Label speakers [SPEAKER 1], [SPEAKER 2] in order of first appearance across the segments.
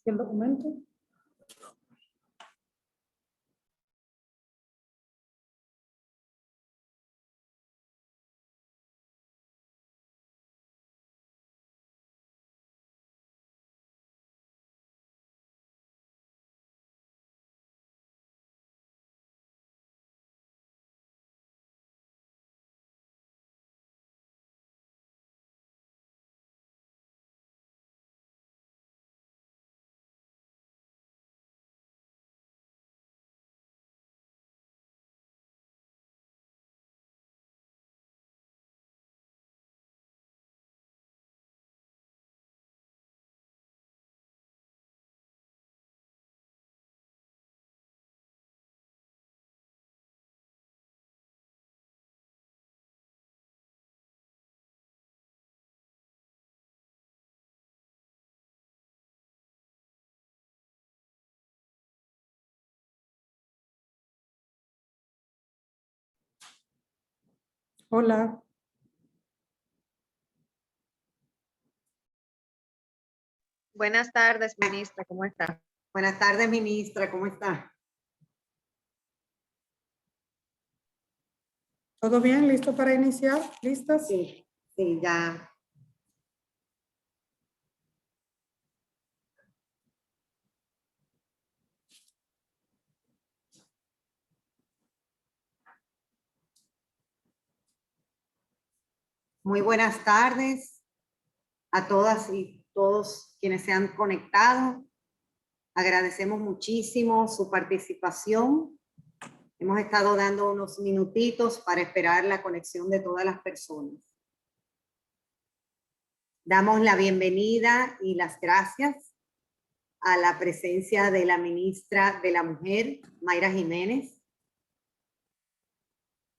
[SPEAKER 1] el documento. Hola.
[SPEAKER 2] Buenas tardes, ministra, ¿cómo está?
[SPEAKER 3] Buenas tardes, ministra, ¿cómo está?
[SPEAKER 1] ¿Todo bien? ¿Listo para iniciar? ¿Listas?
[SPEAKER 3] Sí, sí, ya. Muy buenas tardes a todas y todos quienes se han conectado. Agradecemos muchísimo su participación. Hemos estado dando unos minutitos para esperar la conexión de todas las personas. Damos la bienvenida y las gracias a la presencia de la ministra de la Mujer, Mayra Jiménez,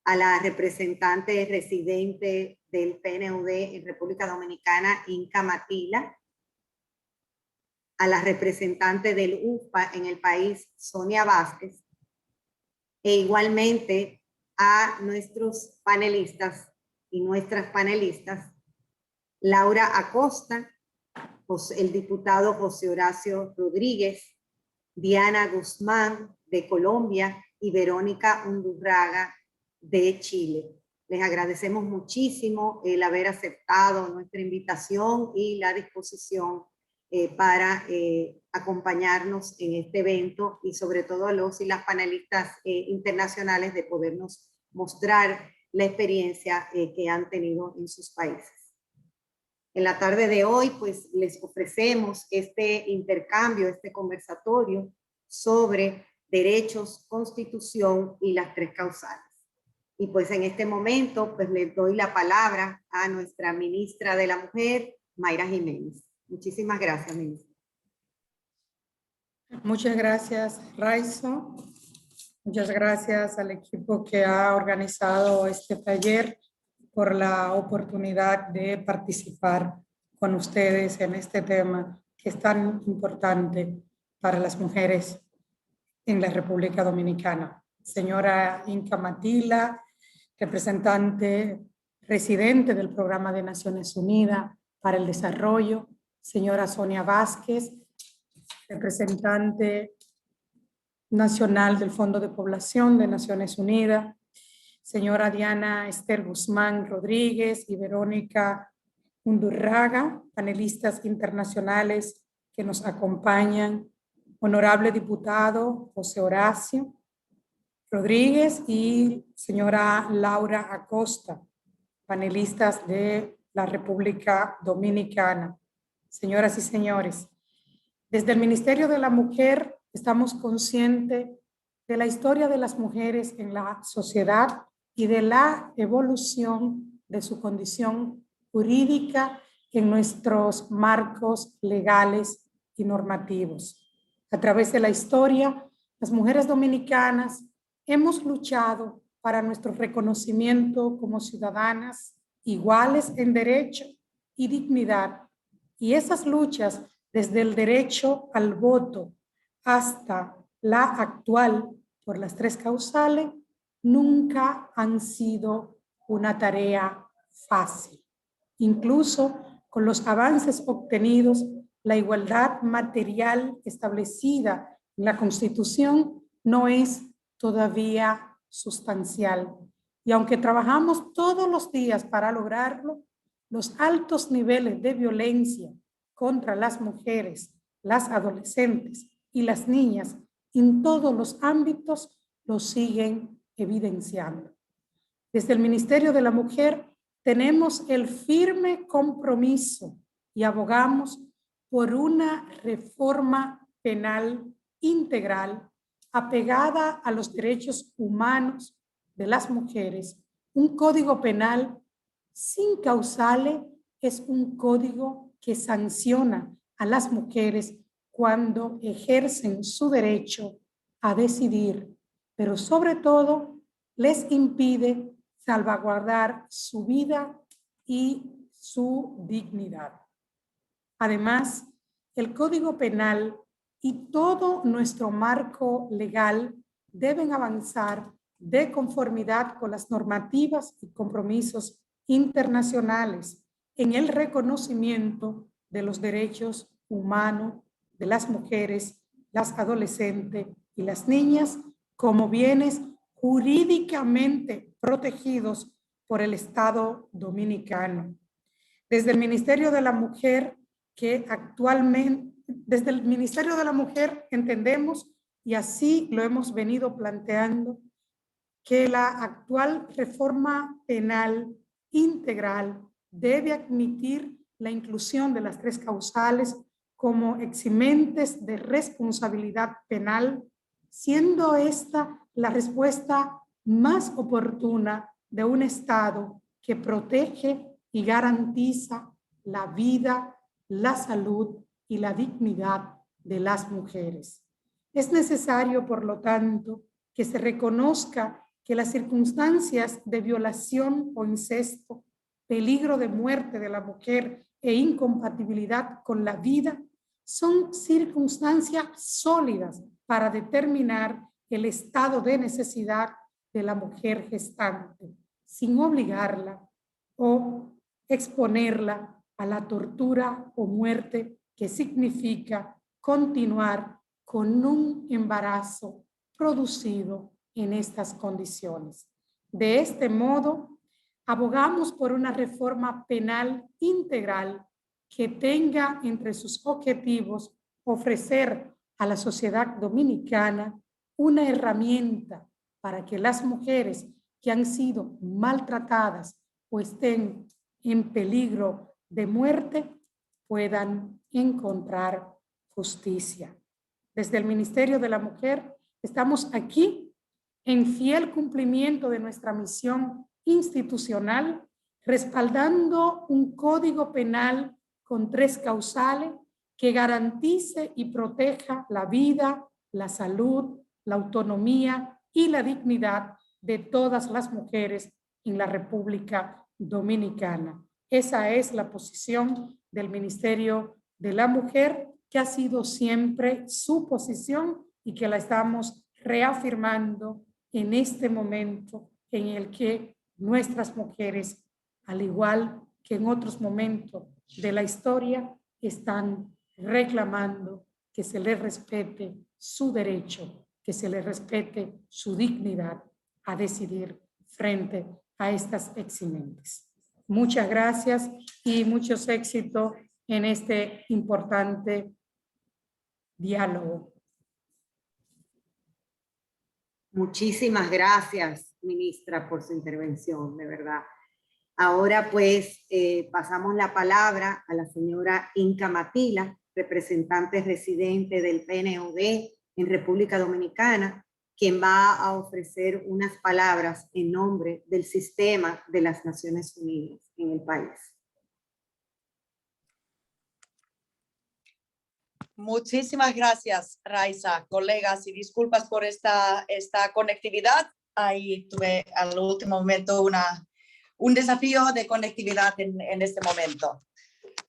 [SPEAKER 3] a la representante residente del PNUD en República Dominicana, Inca Matila, a la representante del UFPA en el país, Sonia Vázquez, e igualmente a nuestros panelistas y nuestras panelistas, Laura Acosta, el diputado José Horacio Rodríguez, Diana Guzmán de Colombia y Verónica Undurraga de Chile. Les agradecemos muchísimo el haber aceptado nuestra invitación y la disposición para acompañarnos en este evento y sobre todo a los y las panelistas internacionales de podernos mostrar la experiencia que han tenido en sus países. En la tarde de hoy, pues les ofrecemos este intercambio, este conversatorio sobre derechos, constitución y las tres causales. Y pues en este momento, pues le doy la palabra a nuestra ministra de la Mujer, Mayra Jiménez. Muchísimas gracias, ministra.
[SPEAKER 1] Muchas gracias, Raizo. Muchas gracias al equipo que ha organizado este taller por la oportunidad de participar con ustedes en este tema que es tan importante para las mujeres en la República Dominicana. Señora Inca Matila, representante residente del Programa de Naciones Unidas para el Desarrollo. Señora Sonia Vázquez, representante nacional del Fondo de Población de Naciones Unidas. Señora Diana Esther Guzmán Rodríguez y Verónica Undurraga, panelistas internacionales que nos acompañan. Honorable diputado José Horacio Rodríguez y señora Laura Acosta, panelistas de la República Dominicana. Señoras y señores, desde el Ministerio de la Mujer estamos conscientes de la historia de las mujeres en la sociedad y de la evolución de su condición jurídica en nuestros marcos legales y normativos. A través de la historia, las mujeres dominicanas hemos luchado para nuestro reconocimiento como ciudadanas iguales en derecho y dignidad. Y esas luchas, desde el derecho al voto hasta la actual por las tres causales, nunca han sido una tarea fácil. Incluso con los avances obtenidos, la igualdad material establecida en la Constitución no es todavía sustancial. Y aunque trabajamos todos los días para lograrlo, los altos niveles de violencia contra las mujeres, las adolescentes y las niñas en todos los ámbitos lo siguen evidenciando. Desde el Ministerio de la Mujer tenemos el firme compromiso y abogamos por una reforma penal integral apegada a los derechos humanos de las mujeres. Un código penal sin causales es un código que sanciona a las mujeres cuando ejercen su derecho a decidir, pero sobre todo les impide salvaguardar su vida y su dignidad. Además, el Código Penal y todo nuestro marco legal deben avanzar de conformidad con las normativas y compromisos internacionales en el reconocimiento de los derechos humanos de las mujeres, las adolescentes y las niñas como bienes jurídicamente protegidos por el Estado dominicano. Desde el Ministerio de la Mujer, desde el Ministerio de la Mujer entendemos, y así lo hemos venido planteando, que la actual reforma penal integral debe admitir la inclusión de las 3 causales como eximentes de responsabilidad penal, siendo esta la respuesta más oportuna de un Estado que protege y garantiza la vida, la salud y la dignidad de las mujeres. Es necesario, por lo tanto, que se reconozca que las circunstancias de violación o incesto, peligro de muerte de la mujer e incompatibilidad con la vida son circunstancias sólidas para determinar el estado de necesidad de la mujer gestante, sin obligarla o exponerla a la tortura o muerte que significa continuar con un embarazo producido en estas condiciones. De este modo, abogamos por una reforma penal integral que tenga entre sus objetivos ofrecer a la sociedad dominicana una herramienta para que las mujeres que han sido maltratadas o estén en peligro de muerte puedan encontrar justicia. Desde el Ministerio de la Mujer estamos aquí en fiel cumplimiento de nuestra misión institucional, respaldando un código penal con 3 causales que garantice y proteja la vida, la salud, la autonomía y la dignidad de todas las mujeres en la República Dominicana. Esa es la posición del Ministerio de la Mujer, que ha sido siempre su posición y que la estamos reafirmando en este momento en el que nuestras mujeres, al igual que en otros momentos de la historia, están reclamando que se les respete su derecho, que se les respete su dignidad a decidir frente a estas eximentes. Muchas gracias y muchos éxitos en este importante diálogo.
[SPEAKER 3] Muchísimas gracias, ministra, por su intervención, de verdad. Ahora pues pasamos la palabra a la señora Inca Matila, representante residente del PNUD en República Dominicana, quien va a ofrecer unas palabras en nombre del sistema de las Naciones Unidas en el país.
[SPEAKER 4] Muchísimas gracias, Raiza, colegas, y disculpas por esta conectividad. Ahí tuve al último momento un desafío de conectividad en este momento.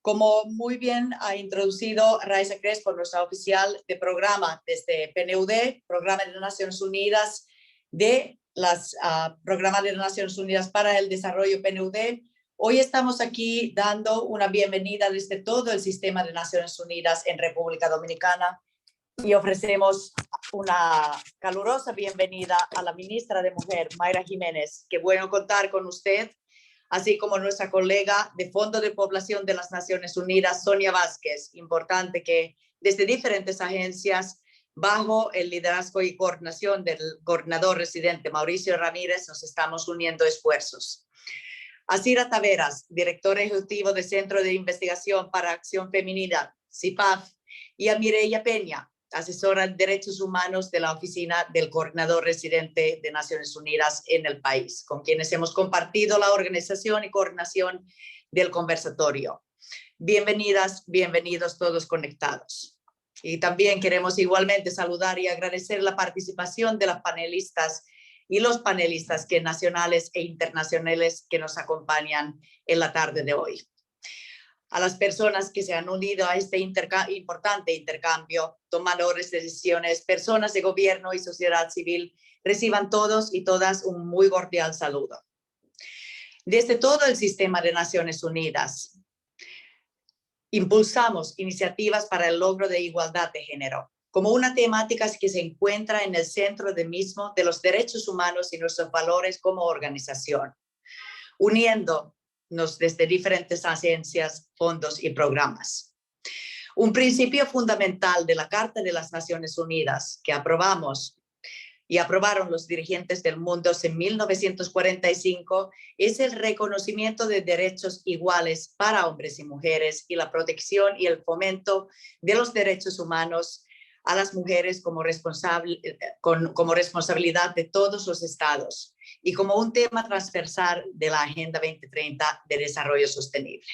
[SPEAKER 4] Como muy bien ha introducido Raiza Crespo, nuestra oficial de programa desde PNUD, Programa de las Naciones Unidas Programa de las Naciones Unidas para el Desarrollo PNUD, Hoy estamos aquí dando una bienvenida desde todo el sistema de Naciones Unidas en República Dominicana y ofrecemos una calurosa bienvenida a la ministra de Mujer, Mayra Jiménez. Qué bueno contar con usted, así como nuestra colega de Fondo de Población de las Naciones Unidas, Sonia Vázquez. Importante que desde diferentes agencias, bajo el liderazgo y coordinación del coordinador residente Mauricio Ramírez, nos estamos uniendo esfuerzos. A Cira Taveras, director ejecutivo del Centro de Investigación para Acción Femenina, CIPAF, y a Mireya Peña, asesora de Derechos Humanos de la Oficina del Coordinador Residente de Naciones Unidas en el país, con quienes hemos compartido la organización y coordinación del conversatorio. Bienvenidas, bienvenidos todos conectados. Y también queremos igualmente saludar y agradecer la participación de las panelistas y los panelistas que nacionales e internacionales que nos acompañan en la tarde de hoy. A las personas que se han unido a este importante intercambio, tomadores de decisiones, personas de gobierno y sociedad civil, reciban todos y todas un muy cordial saludo. Desde todo el sistema de Naciones Unidas, impulsamos iniciativas para el logro de igualdad de género, como una temática que se encuentra en el centro de los derechos humanos y nuestros valores como organización, uniéndonos desde diferentes agencias, fondos y programas. Un principio fundamental de la Carta de las Naciones Unidas que aprobamos y aprobaron los dirigentes del mundo en 1945 es el reconocimiento de derechos iguales para hombres y mujeres y la protección y el fomento de los derechos humanos a las mujeres como responsabilidad de todos los estados y como un tema transversal de la Agenda 2030 de Desarrollo Sostenible.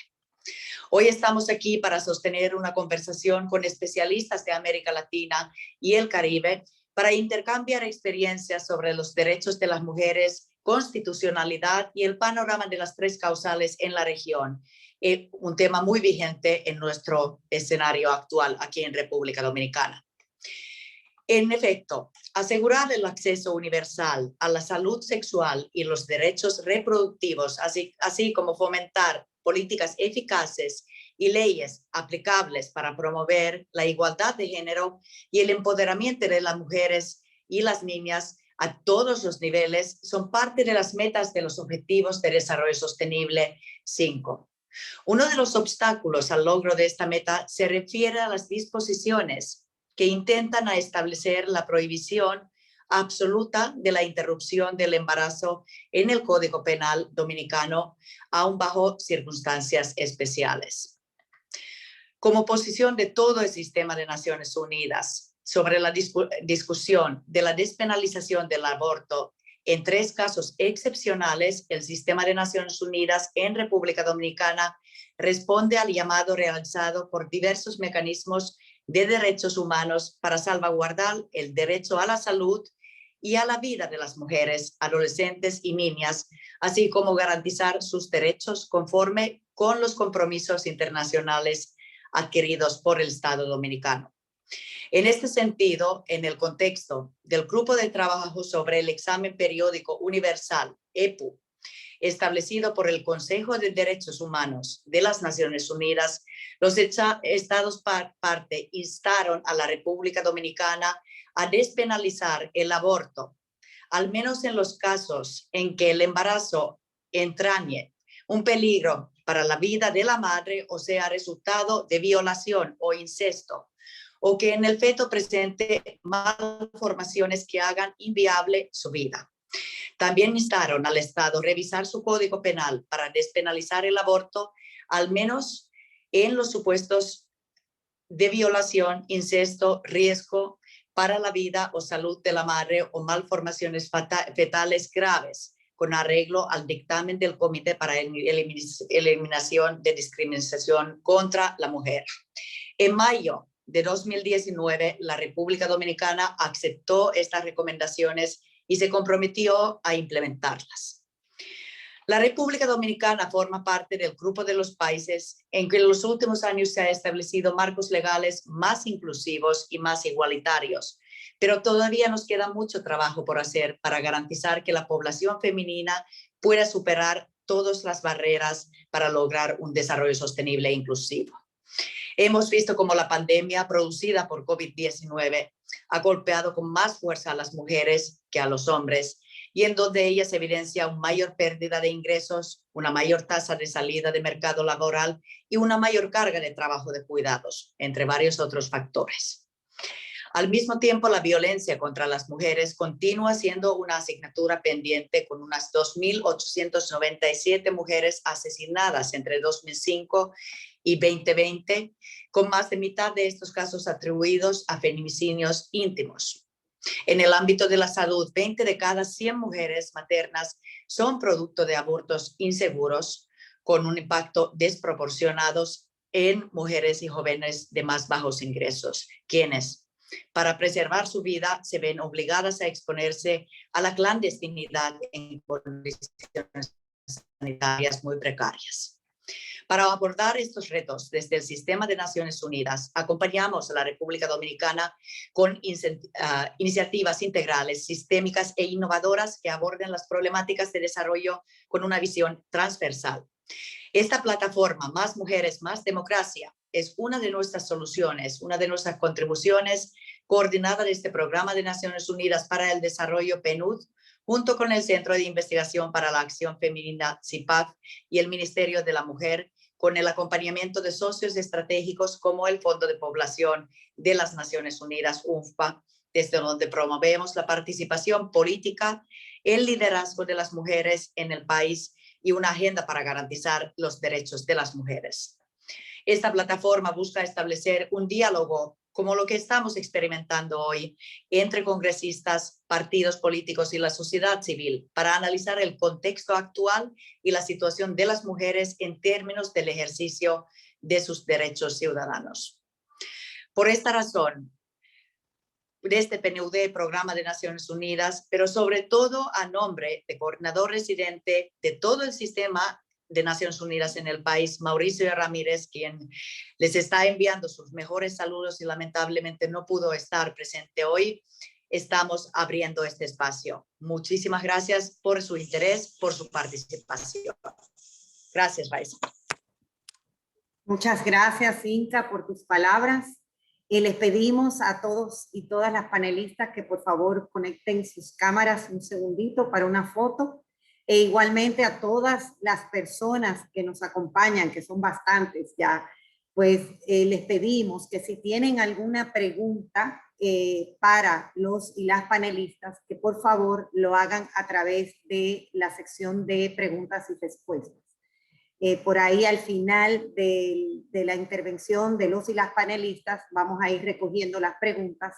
[SPEAKER 4] Hoy estamos aquí para sostener una conversación con especialistas de América Latina y el Caribe para intercambiar experiencias sobre los derechos de las mujeres, constitucionalidad y el panorama de las tres causales en la región, un tema muy vigente en nuestro escenario actual aquí en República Dominicana. En efecto, asegurar el acceso universal a la salud sexual y los derechos reproductivos, así como fomentar políticas eficaces y leyes aplicables para promover la igualdad de género y el empoderamiento de las mujeres y las niñas a todos los niveles son parte de las metas de los Objetivos de Desarrollo Sostenible 5. Uno de los obstáculos al logro de esta meta se refiere a las disposiciones que intentan establecer la prohibición absoluta de la interrupción del embarazo en el Código Penal dominicano, aun bajo circunstancias especiales. Como posición de todo el sistema de Naciones Unidas sobre la discusión de la despenalización del aborto, en 3 casos excepcionales, el sistema de Naciones Unidas en República Dominicana responde al llamado realizado por diversos mecanismos de derechos humanos para salvaguardar el derecho a la salud y a la vida de las mujeres, adolescentes y niñas, así como garantizar sus derechos conforme con los compromisos internacionales adquiridos por el Estado dominicano. En este sentido, en el contexto del Grupo de Trabajo sobre el Examen Periódico Universal, EPU, establecido por el Consejo de Derechos Humanos de las Naciones Unidas, los estados parte instaron a la República Dominicana a despenalizar el aborto, al menos en los casos en que el embarazo entrañe un peligro para la vida de la madre o sea resultado de violación o incesto, o que en el feto presente malformaciones que hagan inviable su vida. También instaron al Estado a revisar su código penal para despenalizar el aborto, al menos en los supuestos de violación, incesto, riesgo para la vida o salud de la madre o malformaciones fetales graves, con arreglo al dictamen del Comité para Eliminación de Discriminación contra la Mujer. En mayo de 2019, la República Dominicana aceptó estas recomendaciones y se comprometió a implementarlas. La República Dominicana forma parte del grupo de los países en que en los últimos años se han establecido marcos legales más inclusivos y más igualitarios, pero todavía nos queda mucho trabajo por hacer para garantizar que la población femenina pueda superar todas las barreras para lograr un desarrollo sostenible e inclusivo. Hemos visto cómo la pandemia producida por COVID-19 ha golpeado con más fuerza a las mujeres que a los hombres, y en donde ellas evidencia una mayor pérdida de ingresos, una mayor tasa de salida de mercado laboral y una mayor carga de trabajo de cuidados, entre varios otros factores. Al mismo tiempo, la violencia contra las mujeres continúa siendo una asignatura pendiente, con unas 2.897 mujeres asesinadas entre 2005 y 2020, con más de mitad de estos casos atribuidos a feminicidios íntimos. En el ámbito de la salud, 20 de cada 100 mujeres maternas son producto de abortos inseguros, con un impacto desproporcionado en mujeres y jóvenes de más bajos ingresos, quienes, para preservar su vida, se ven obligadas a exponerse a la clandestinidad en condiciones sanitarias muy precarias. Para abordar estos retos desde el Sistema de Naciones Unidas, acompañamos a la República Dominicana con iniciativas integrales, sistémicas e innovadoras que aborden las problemáticas de desarrollo con una visión transversal. Esta plataforma, Más Mujeres, Más Democracia, es una de nuestras soluciones, una de nuestras contribuciones, coordinada de este Programa de Naciones Unidas para el Desarrollo, PNUD, junto con el Centro de Investigación para la Acción Femenina, CIPAF, y el Ministerio de la Mujer, con el acompañamiento de socios estratégicos como el Fondo de Población de las Naciones Unidas, UNFPA, desde donde promovemos la participación política, el liderazgo de las mujeres en el país y una agenda para garantizar los derechos de las mujeres. Esta plataforma busca establecer un diálogo como lo que estamos experimentando hoy entre congresistas, partidos políticos y la sociedad civil para analizar el contexto actual y la situación de las mujeres en términos del ejercicio de sus derechos ciudadanos. Por esta razón, de este PNUD, Programa de Naciones Unidas, pero sobre todo a nombre del coordinador residente de todo el sistema de Naciones Unidas en el país, Mauricio Ramírez, quien les está enviando sus mejores saludos y lamentablemente no pudo estar presente hoy, estamos abriendo este espacio. Muchísimas gracias por su interés, por su participación. Gracias, Raiza.
[SPEAKER 3] Muchas gracias, Inka, por tus palabras. Les pedimos a todos y todas las panelistas que por favor conecten sus cámaras un segundito para una foto. E igualmente a todas las personas que nos acompañan, que son bastantes ya, pues les pedimos que si tienen alguna pregunta para los y las panelistas, que por favor lo hagan a través de la sección de preguntas y respuestas. Por ahí al final de la intervención de los y las panelistas vamos a ir recogiendo las preguntas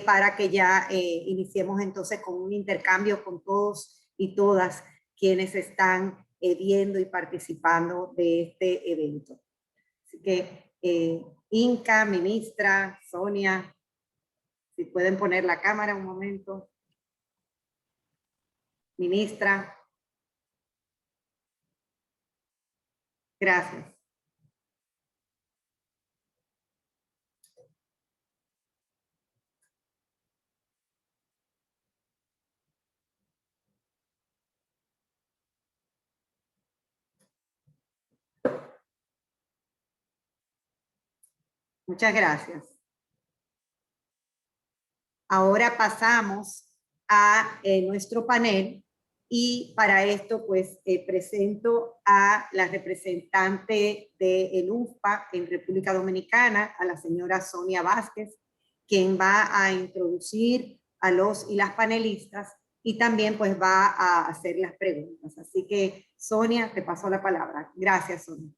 [SPEAKER 3] para que ya iniciemos entonces con un intercambio con todos y todas quienes están viendo y participando de este evento. Así que Inka, ministra, Sonia, si pueden poner la cámara un momento. Ministra. Gracias. Muchas gracias. Ahora pasamos a nuestro panel y para esto pues presento a la representante del UNFPA en República Dominicana, a la señora Sonia Vázquez, quien va a introducir a los y las panelistas y también pues va a hacer las preguntas. Así que Sonia, te paso la palabra. Gracias, Sonia.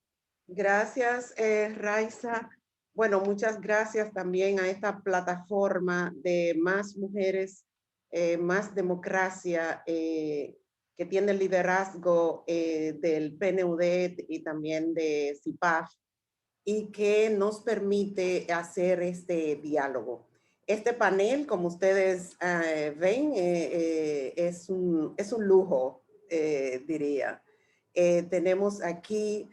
[SPEAKER 5] Gracias, Raiza. Bueno, muchas gracias también a esta plataforma de Más Mujeres, Más Democracia, que tiene el liderazgo del PNUD y también de CIPAF, y que nos permite hacer este diálogo. Este panel, como ustedes ven, es un lujo, diría. Tenemos aquí,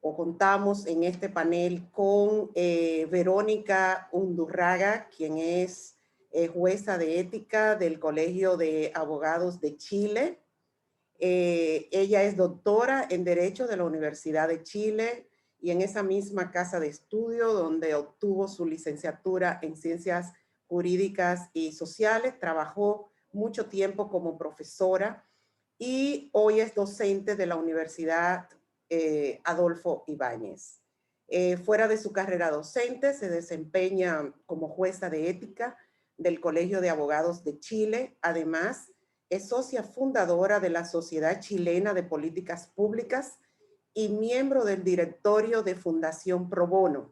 [SPEAKER 5] o contamos en este panel con Verónica Undurraga, quien es jueza de ética del Colegio de Abogados de Chile. Ella es doctora en Derecho de la Universidad de Chile y en esa misma casa de estudio donde obtuvo su licenciatura en Ciencias Jurídicas y Sociales, trabajó mucho tiempo como profesora y hoy es docente de la Universidad Adolfo Ibáñez. Fuera de su carrera docente, se desempeña como jueza de ética del Colegio de Abogados de Chile. Además, es socia fundadora de la Sociedad Chilena de Políticas Públicas y miembro del directorio de Fundación Pro Bono,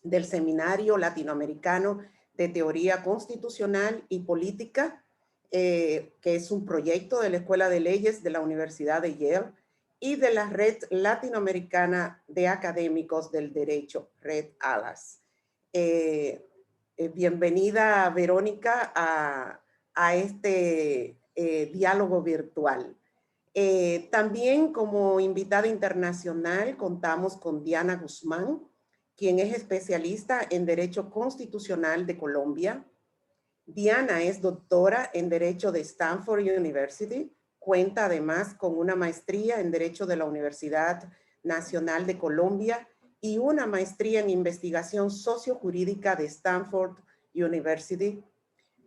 [SPEAKER 5] del Seminario Latinoamericano de Teoría Constitucional y Política, que es un proyecto de la Escuela de Leyes de la Universidad de Yale, y de la Red Latinoamericana de Académicos del Derecho, Red ALAS. Bienvenida, Verónica, a este diálogo virtual. También como invitada internacional contamos con Diana Guzmán, quien es especialista en Derecho Constitucional de Colombia. Diana es doctora en Derecho de Stanford University, cuenta además con una maestría en Derecho de la Universidad Nacional de Colombia y una maestría en Investigación Sociojurídica de Stanford University.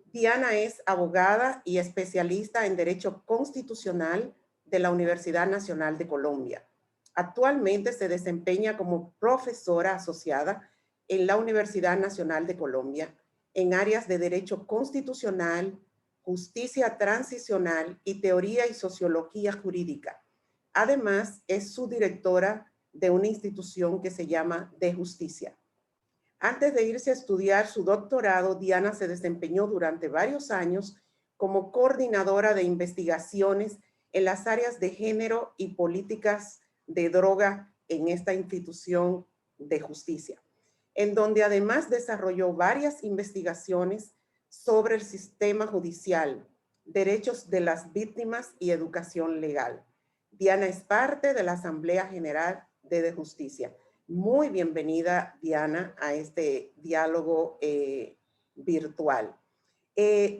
[SPEAKER 5] Diana es abogada y especialista en Derecho Constitucional de la Universidad Nacional de Colombia. Actualmente se desempeña como profesora asociada en la Universidad Nacional de Colombia en áreas de Derecho Constitucional, Justicia Transicional y Teoría y Sociología Jurídica. Además, es subdirectora de una institución que se llama De Justicia. Antes de irse a estudiar su doctorado, Diana se desempeñó durante varios años como coordinadora de investigaciones en las áreas de género y políticas de droga en esta institución de justicia, en donde además desarrolló varias investigaciones sobre el sistema judicial, derechos de las víctimas y educación legal. Diana es parte de la Asamblea General de Justicia. Muy bienvenida, Diana, a este diálogo virtual.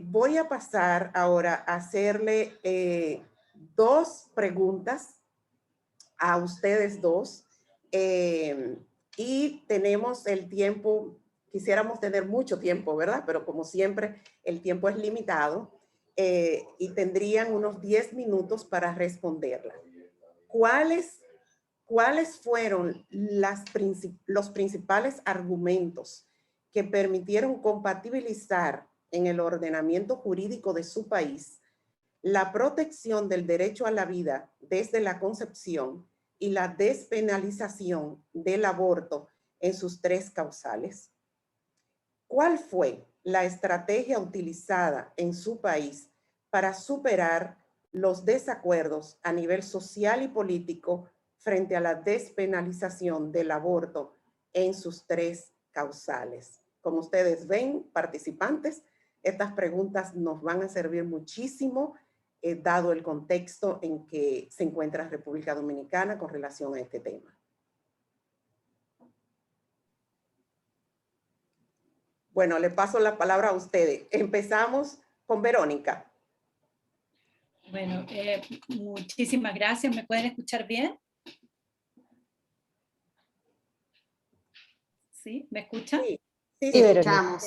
[SPEAKER 5] Voy a pasar ahora a hacerle dos preguntas a ustedes dos. Y tenemos el tiempo, quisiéramos tener mucho tiempo, ¿verdad? Pero como siempre, el tiempo es limitado y tendrían unos 10 minutos para responderla. ¿Cuáles fueron los principales argumentos que permitieron compatibilizar en el ordenamiento jurídico de su país la protección del derecho a la vida desde la concepción y la despenalización del aborto en sus tres causales? ¿Cuál fue la estrategia utilizada en su país para superar los desacuerdos a nivel social y político frente a la despenalización del aborto en sus tres causales? Como ustedes ven, participantes, estas preguntas nos van a servir muchísimo dado el contexto en que se encuentra República Dominicana con relación a este tema. Bueno, le paso la palabra a ustedes. Empezamos con Verónica.
[SPEAKER 6] Bueno, muchísimas gracias. ¿Me pueden escuchar bien? ¿Sí? ¿Me escuchan?
[SPEAKER 3] Sí,
[SPEAKER 5] escuchamos.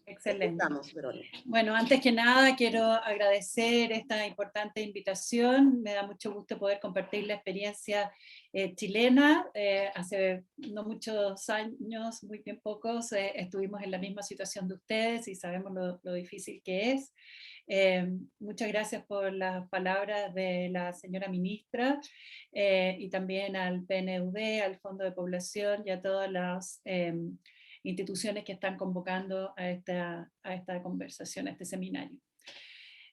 [SPEAKER 6] Excelente.
[SPEAKER 5] Escuchamos, Verónica.
[SPEAKER 6] Bueno, antes que nada quiero agradecer esta importante invitación. Me da mucho gusto poder compartir la experiencia chilena. Hace no muchos años, muy bien pocos, estuvimos en la misma situación de ustedes y sabemos lo difícil que es. Muchas gracias por las palabras de la señora ministra y también al PNUD, al Fondo de Población y a todas las instituciones que están convocando a esta conversación, a este seminario.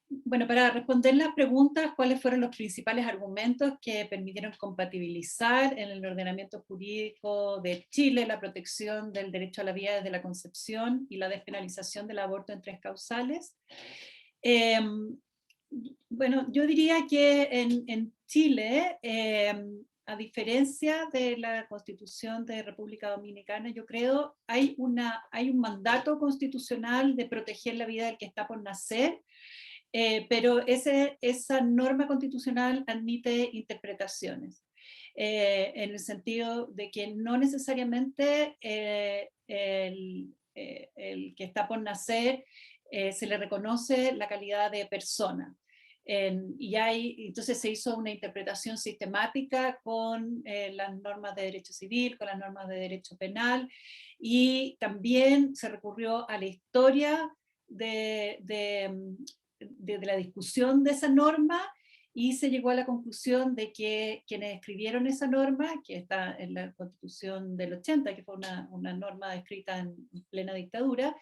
[SPEAKER 6] Bueno, para responder las preguntas, ¿cuáles fueron los principales argumentos que permitieron compatibilizar en el ordenamiento jurídico de Chile la protección del derecho a la vida desde la concepción y la despenalización del aborto en tres causales? Bueno, yo diría que en Chile, a diferencia de la Constitución de República Dominicana, yo creo hay un mandato constitucional de proteger la vida del que está por nacer, pero esa norma constitucional admite interpretaciones, en el sentido de que no necesariamente el que está por nacer se le reconoce la calidad de persona. Entonces se hizo una interpretación sistemática con las normas de derecho civil, con las normas de derecho penal, y también se recurrió a la historia de la discusión de esa norma, y se llegó a la conclusión de que quienes escribieron esa norma, que está en la Constitución del 80, que fue una norma escrita en plena dictadura,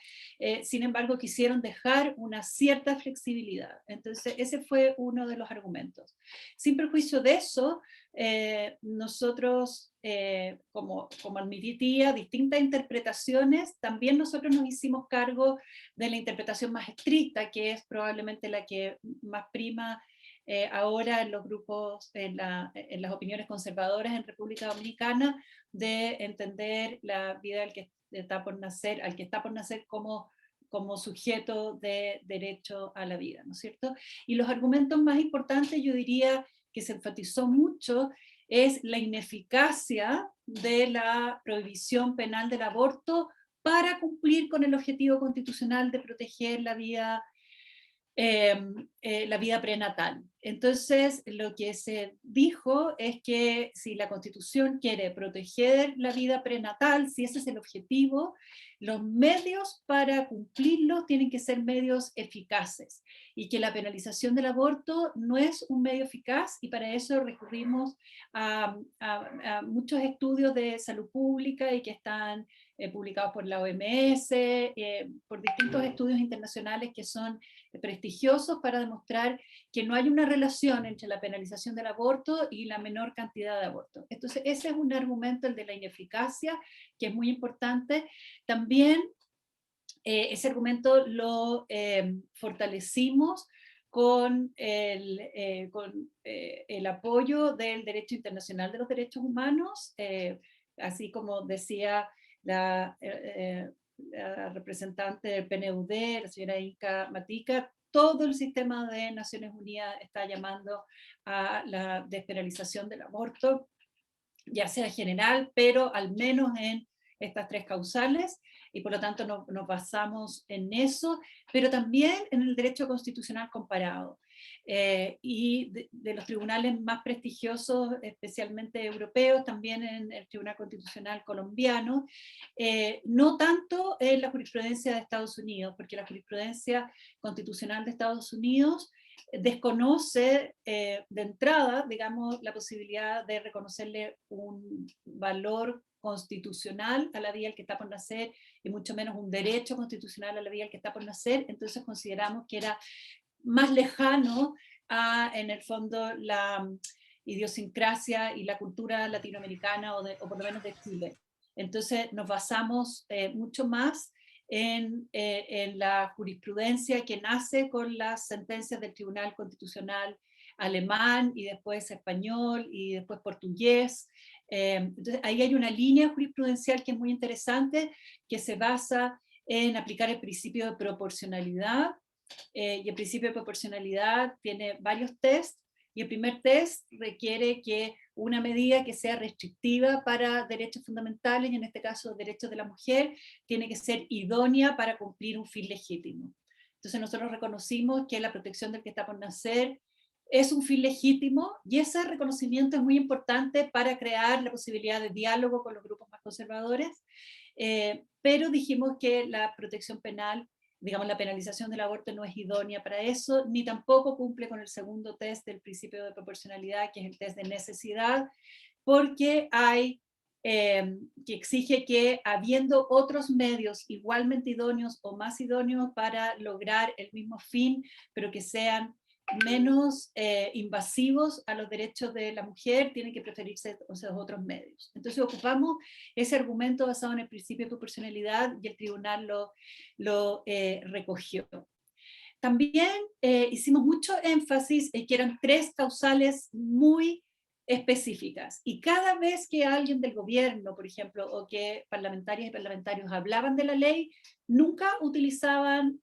[SPEAKER 6] sin embargo quisieron dejar una cierta flexibilidad. Entonces ese fue uno de los argumentos. Sin perjuicio de eso, nosotros, como admitía distintas interpretaciones, también nosotros nos hicimos cargo de la interpretación más estricta, que es probablemente la que más prima ahora en los grupos, en las opiniones conservadoras en República Dominicana, de entender la vida al que está por nacer como sujeto de derecho a la vida, ¿no es cierto? Y los argumentos más importantes, yo diría, que se enfatizó mucho, es la ineficacia de la prohibición penal del aborto para cumplir con el objetivo constitucional de proteger la vida prenatal. Entonces, lo que se dijo es que si la Constitución quiere proteger la vida prenatal, si ese es el objetivo, los medios para cumplirlo tienen que ser medios eficaces, y que la penalización del aborto no es un medio eficaz, y para eso recurrimos a muchos estudios de salud pública y que están publicados por la OMS, por distintos estudios internacionales que son prestigiosos para demostrar que no hay una relación entre la penalización del aborto y la menor cantidad de abortos. Entonces ese es un argumento, el de la ineficacia, que es muy importante. También ese argumento lo fortalecimos con el apoyo del derecho internacional de los derechos humanos, así como decía la representante del PNUD, la señora Inca Matica. Todo el sistema de Naciones Unidas está llamando a la despenalización del aborto, ya sea general, pero al menos en estas tres causales, y por lo tanto nos basamos en eso, pero también en el derecho constitucional comparado. Y de los tribunales más prestigiosos, especialmente europeos, también en el Tribunal Constitucional colombiano, no tanto en la jurisprudencia de Estados Unidos, porque la jurisprudencia constitucional de Estados Unidos desconoce de entrada, digamos, la posibilidad de reconocerle un valor constitucional a la vida al que está por nacer, y mucho menos un derecho constitucional a la vida al que está por nacer. Entonces consideramos que era más lejano a, en el fondo, la idiosincrasia y la cultura latinoamericana, o por lo menos de Chile. Entonces nos basamos mucho más en la jurisprudencia que nace con las sentencias del Tribunal Constitucional alemán, y después español, y después portugués. Entonces ahí hay una línea jurisprudencial que es muy interesante, que se basa en aplicar el principio de proporcionalidad, y el principio de proporcionalidad tiene varios tests, y el primer test requiere que una medida que sea restrictiva para derechos fundamentales, y en este caso derechos de la mujer, tiene que ser idónea para cumplir un fin legítimo. Entonces nosotros reconocimos que la protección del que está por nacer es un fin legítimo, y ese reconocimiento es muy importante para crear la posibilidad de diálogo con los grupos más conservadores, pero dijimos que la protección penal, digamos, la penalización del aborto no es idónea para eso, ni tampoco cumple con el segundo test del principio de proporcionalidad, que es el test de necesidad, porque hay que exige que, habiendo otros medios igualmente idóneos o más idóneos para lograr el mismo fin, pero que sean menos invasivos a los derechos de la mujer, tienen que preferirse esos otros medios. Entonces ocupamos ese argumento basado en el principio de proporcionalidad, y el tribunal lo recogió. También hicimos mucho énfasis en que eran tres causales muy específicas, y cada vez que alguien del gobierno, por ejemplo, o que parlamentarias y parlamentarios hablaban de la ley, nunca utilizaban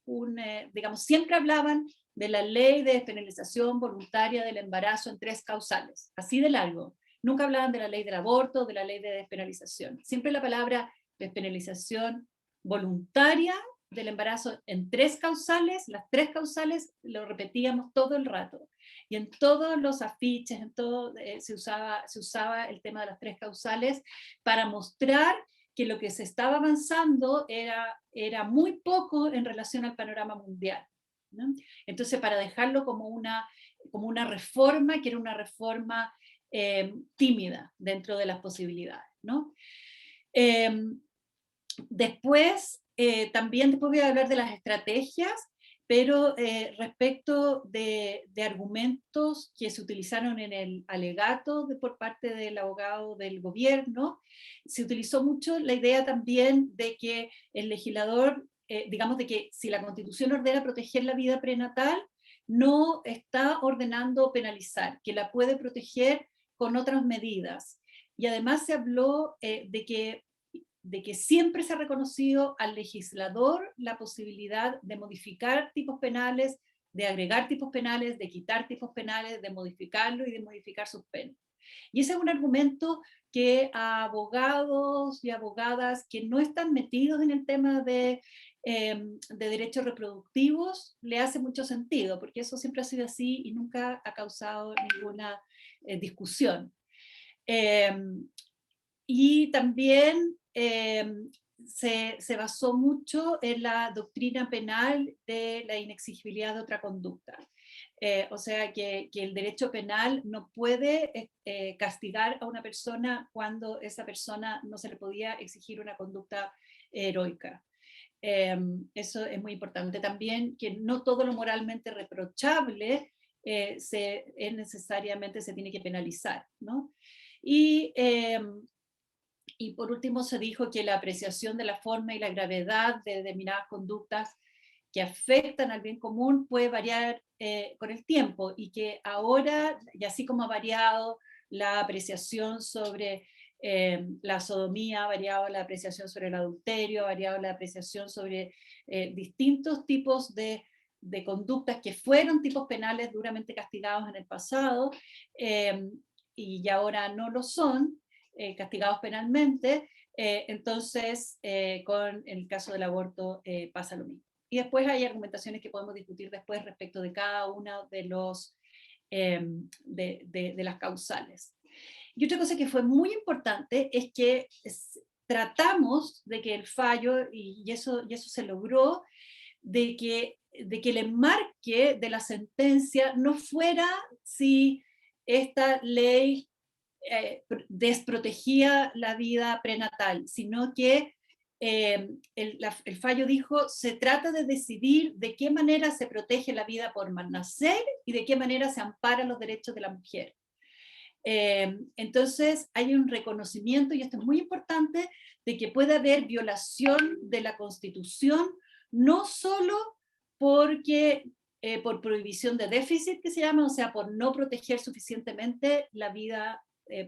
[SPEAKER 6] digamos, siempre hablaban de la ley de despenalización voluntaria del embarazo en 3 causales, así de largo. Nunca hablaban de la ley del aborto, de la ley de despenalización. Siempre la palabra despenalización voluntaria del embarazo en 3 causales, las 3 causales lo repetíamos todo el rato. Y en todos los afiches, en todo, se usaba el tema de las 3 causales para mostrar que lo que se estaba avanzando era muy poco en relación al panorama mundial, ¿no? Entonces, para dejarlo como una reforma, que era una reforma tímida dentro de las posibilidades, ¿no? Después voy a hablar de las estrategias, pero respecto de argumentos que se utilizaron en el alegato por parte del abogado del gobierno, se utilizó mucho la idea también de que el legislador, digamos, de que si la Constitución ordena proteger la vida prenatal, no está ordenando penalizar, que la puede proteger con otras medidas. Y además se habló de que siempre se ha reconocido al legislador la posibilidad de modificar tipos penales, de agregar tipos penales, de quitar tipos penales, de modificarlo y de modificar sus penas. Y ese es un argumento que a abogados y abogadas que no están metidos en el tema de derechos reproductivos le hace mucho sentido, porque eso siempre ha sido así y nunca ha causado ninguna discusión. Y también se basó mucho en la doctrina penal de la inexigibilidad de otra conducta. O sea, que el derecho penal no puede castigar a una persona cuando esa persona no se le podía exigir una conducta heroica. Eso es muy importante. También que no todo lo moralmente reprochable necesariamente se tiene que penalizar, ¿no? Y por último se dijo que la apreciación de la forma y la gravedad de determinadas conductas que afectan al bien común puede variar con el tiempo, y que ahora, y así como ha variado la apreciación sobre la sodomía, ha variado la apreciación sobre el adulterio, ha variado la apreciación sobre distintos tipos de conductas que fueron tipos penales duramente castigados en el pasado y ahora no lo son, castigados penalmente, entonces con el caso del aborto pasa lo mismo. Y después hay argumentaciones que podemos discutir después respecto de cada una de las causales. Y otra cosa que fue muy importante es que tratamos de que el fallo, y eso se logró, de que el enmarque de la sentencia no fuera si esta ley desprotegía la vida prenatal, sino que el fallo dijo, se trata de decidir de qué manera se protege la vida por nacer y de qué manera se amparan los derechos de la mujer. Entonces hay un reconocimiento, y esto es muy importante, de que puede haber violación de la Constitución, no solo porque por prohibición de déficit, que se llama, o sea, por no proteger suficientemente la vida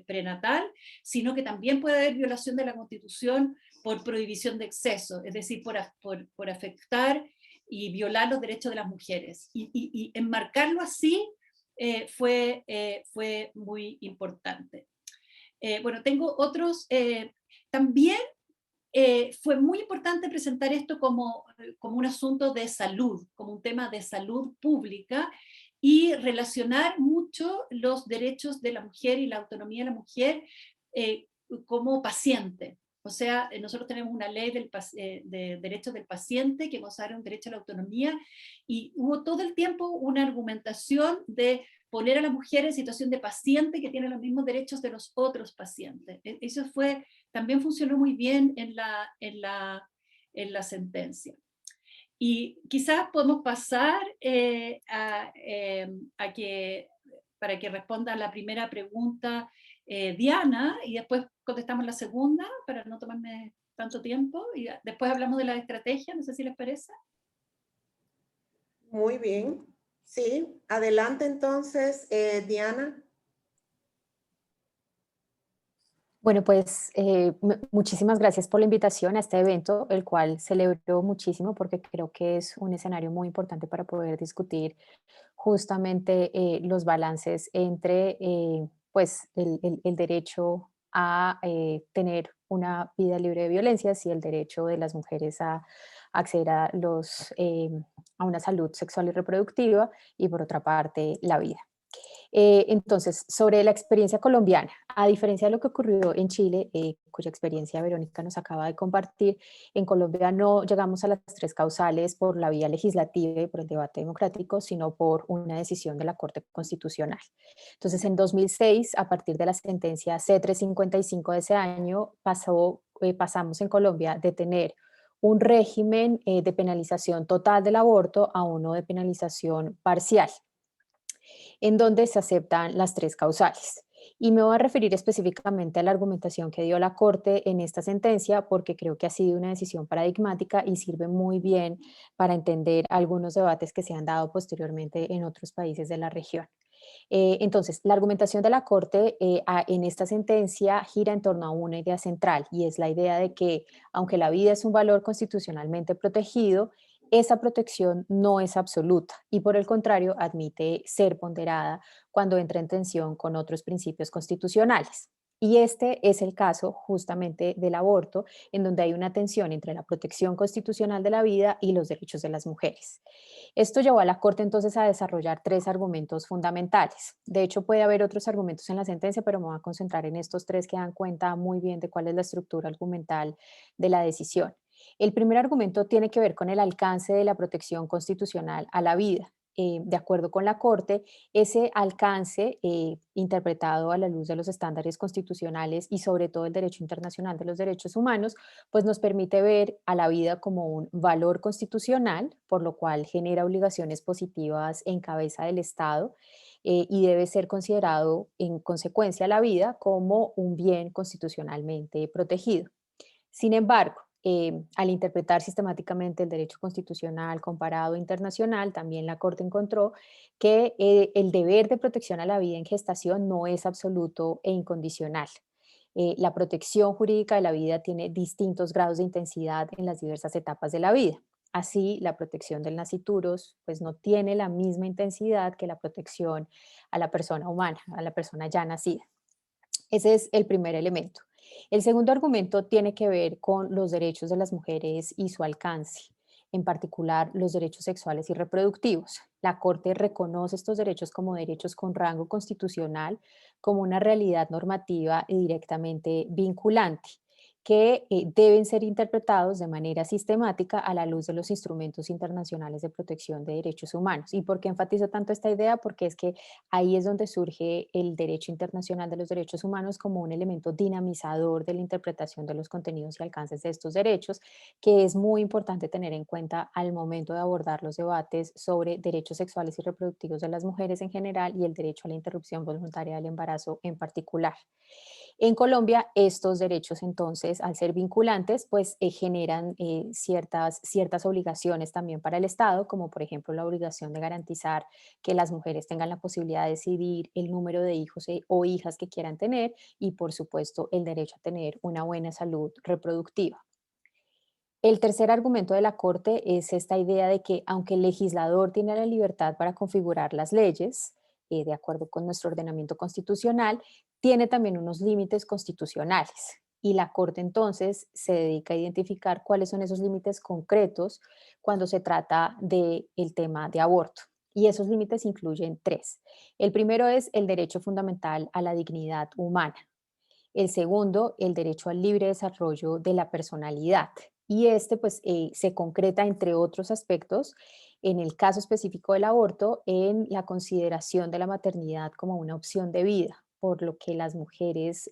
[SPEAKER 6] prenatal, sino que también puede haber violación de la Constitución por prohibición de exceso, es decir, por afectar y violar los derechos de las mujeres. Y enmarcarlo así fue muy importante. Bueno, tengo otros. También fue muy importante presentar esto como un asunto de salud, como un tema de salud pública, y relacionar mucho los derechos de la mujer y la autonomía de la mujer como paciente. O sea, nosotros tenemos una ley de derechos del paciente que consagra un derecho a la autonomía, y hubo todo el tiempo una argumentación de poner a la mujer en situación de paciente que tiene los mismos derechos de los otros pacientes. Eso también funcionó muy bien en la sentencia. Y quizás podemos pasar para que responda a la primera pregunta Diana, y después contestamos la segunda para no tomarme tanto tiempo, y después hablamos de la estrategia, no sé si les parece.
[SPEAKER 5] Muy bien. Sí, adelante entonces, Diana.
[SPEAKER 7] Bueno, pues muchísimas gracias por la invitación a este evento, el cual celebro muchísimo porque creo que es un escenario muy importante para poder discutir justamente los balances entre pues el derecho a tener una vida libre de violencias y el derecho de las mujeres a acceder a, a una salud sexual y reproductiva y por otra parte la vida. Entonces, sobre la experiencia colombiana, a diferencia de lo que ocurrió en Chile, cuya experiencia Verónica nos acaba de compartir, en Colombia no llegamos a las tres causales por la vía legislativa y por el debate democrático, sino por una decisión de la Corte Constitucional. Entonces, en 2006, a partir de la sentencia C355 de ese año, pasamos en Colombia de tener un régimen de penalización total del aborto a uno de penalización parcial, en donde se aceptan las tres causales. Y me voy a referir específicamente a la argumentación que dio la Corte en esta sentencia porque creo que ha sido una decisión paradigmática y sirve muy bien para entender algunos debates que se han dado posteriormente en otros países de la región. Entonces, la argumentación de la Corte en esta sentencia gira en torno a una idea central y es la idea de que aunque la vida es un valor constitucionalmente protegido, esa protección no es absoluta y por el contrario admite ser ponderada cuando entra en tensión con otros principios constitucionales. Y este es el caso justamente del aborto, en donde hay una tensión entre la protección constitucional de la vida y los derechos de las mujeres. Esto llevó a la Corte entonces a desarrollar tres argumentos fundamentales. De hecho, puede haber otros argumentos en la sentencia, pero me voy a concentrar en estos tres que dan cuenta muy bien de cuál es la estructura argumental de la decisión. El primer argumento tiene que ver con el alcance de la protección constitucional a la vida. De acuerdo con la Corte, ese alcance, interpretado a la luz de los estándares constitucionales y sobre todo el derecho internacional de los derechos humanos, pues nos permite ver a la vida como un valor constitucional, por lo cual genera obligaciones positivas en cabeza del Estado y debe ser considerado en consecuencia la vida como un bien constitucionalmente protegido. Sin embargo, al interpretar sistemáticamente el derecho constitucional comparado internacional, también la Corte encontró que el deber de protección a la vida en gestación no es absoluto e incondicional. La protección jurídica de la vida tiene distintos grados de intensidad en las diversas etapas de la vida. Así, la protección del nasciturus pues, no tiene la misma intensidad que la protección a la persona humana, a la persona ya nacida. Ese es el primer elemento. El segundo argumento tiene que ver con los derechos de las mujeres y su alcance, en particular los derechos sexuales y reproductivos. La Corte reconoce estos derechos como derechos con rango constitucional, como una realidad normativa y directamente vinculante, que deben ser interpretados de manera sistemática a la luz de los instrumentos internacionales de protección de derechos humanos. ¿Y por qué enfatizo tanto esta idea? Porque es que ahí es donde surge el derecho internacional de los derechos humanos como un elemento dinamizador de la interpretación de los contenidos y alcances de estos derechos, que es muy importante tener en cuenta al momento de abordar los debates sobre derechos sexuales y reproductivos de las mujeres en general y el derecho a la interrupción voluntaria del embarazo en particular. En Colombia, estos derechos entonces, al ser vinculantes, pues generan ciertas obligaciones también para el Estado, como por ejemplo la obligación de garantizar que las mujeres tengan la posibilidad de decidir el número de hijos o hijas que quieran tener y por supuesto el derecho a tener una buena salud reproductiva. El tercer argumento de la Corte es esta idea de que aunque el legislador tiene la libertad para configurar las leyes, de acuerdo con nuestro ordenamiento constitucional, tiene también unos límites constitucionales. Y la Corte entonces se dedica a identificar cuáles son esos límites concretos cuando se trata del tema de aborto. Y esos límites incluyen tres. El primero es el derecho fundamental a la dignidad humana. El segundo, el derecho al libre desarrollo de la personalidad. Y este pues se concreta, entre otros aspectos, en el caso específico del aborto, en la consideración de la maternidad como una opción de vida, por lo que las mujeres,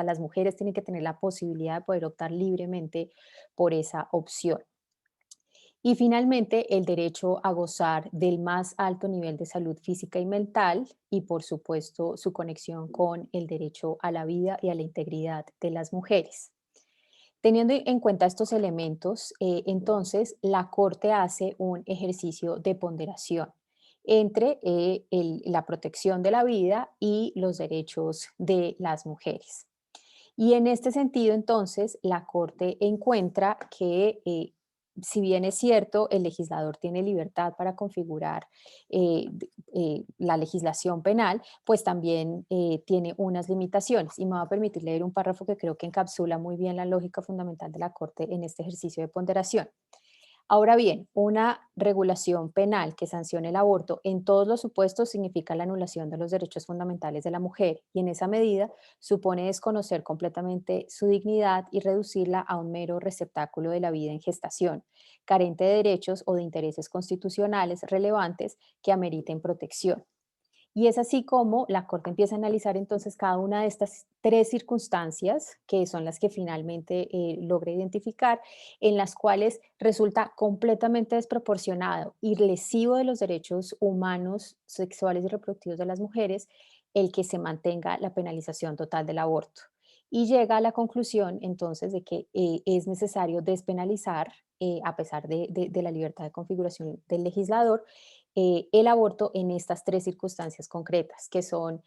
[SPEAKER 7] las mujeres tienen que tener la posibilidad de poder optar libremente por esa opción. Y finalmente, el derecho a gozar del más alto nivel de salud física y mental y, por supuesto, su conexión con el derecho a la vida y a la integridad de las mujeres. Teniendo en cuenta estos elementos, entonces la Corte hace un ejercicio de ponderación entre la protección de la vida y los derechos de las mujeres. Y en este sentido, entonces, la Corte encuentra que si bien es cierto, el legislador tiene libertad para configurar la legislación penal, pues también tiene unas limitaciones. Y me va a permitir leer un párrafo que creo que encapsula muy bien la lógica fundamental de la Corte en este ejercicio de ponderación. Ahora bien, una regulación penal que sancione el aborto en todos los supuestos significa la anulación de los derechos fundamentales de la mujer y en esa medida supone desconocer completamente su dignidad y reducirla a un mero receptáculo de la vida en gestación, carente de derechos o de intereses constitucionales relevantes que ameriten protección. Y es así como la Corte empieza a analizar entonces cada una de estas tres circunstancias, que son las que finalmente logra identificar, en las cuales resulta completamente desproporcionado y lesivo de los derechos humanos, sexuales y reproductivos de las mujeres el que se mantenga la penalización total del aborto. Y llega a la conclusión entonces de que es necesario despenalizar, a pesar de la libertad de configuración del legislador, el aborto en estas tres circunstancias concretas, que son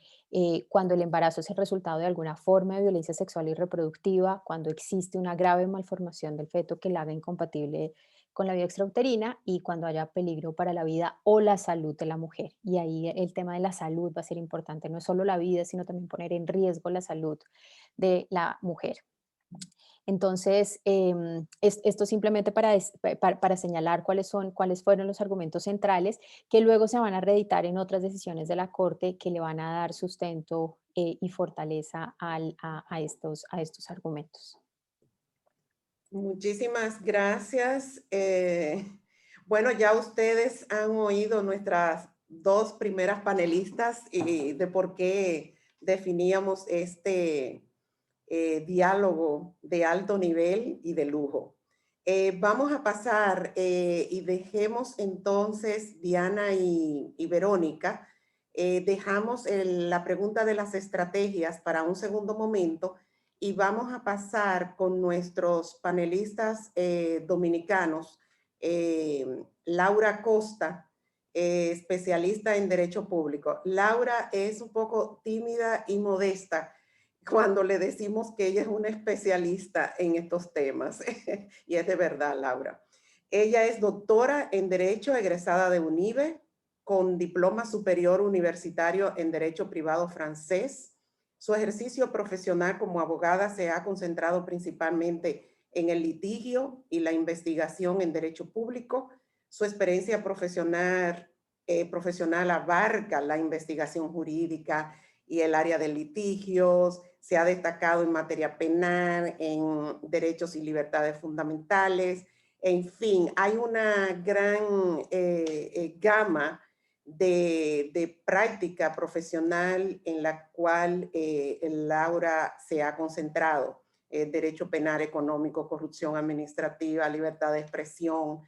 [SPEAKER 7] cuando el embarazo es el resultado de alguna forma de violencia sexual y reproductiva, cuando existe una grave malformación del feto que la haga incompatible con la vida extrauterina y cuando haya peligro para la vida o la salud de la mujer. Y ahí el tema de la salud va a ser importante, no es solo la vida, sino también poner en riesgo la salud de la mujer. Entonces, esto simplemente para señalar cuáles fueron los argumentos centrales que luego se van a reeditar en otras decisiones de la Corte que le van a dar sustento y fortaleza a estos argumentos.
[SPEAKER 5] Muchísimas gracias. Bueno, ya ustedes han oído nuestras dos primeras panelistas y de por qué definíamos este diálogo de alto nivel y de lujo. Vamos a pasar y dejemos entonces Diana y Verónica. Dejamos la pregunta de las estrategias para un segundo momento y vamos a pasar con nuestros panelistas dominicanos. Laura Costa, especialista en Derecho Público. Laura es un poco tímida y modesta cuando le decimos que ella es una especialista en estos temas. Y es de verdad, Laura. Ella es doctora en Derecho, egresada de UNIBE, con diploma superior universitario en Derecho Privado francés. Su ejercicio profesional como abogada se ha concentrado principalmente en el litigio y la investigación en Derecho Público. Su experiencia profesional abarca la investigación jurídica y el área de litigios. Se ha destacado en materia penal, en derechos y libertades fundamentales. En fin, hay una gran gama de práctica profesional en la cual Laura se ha concentrado. Derecho penal, económico, corrupción administrativa, libertad de expresión,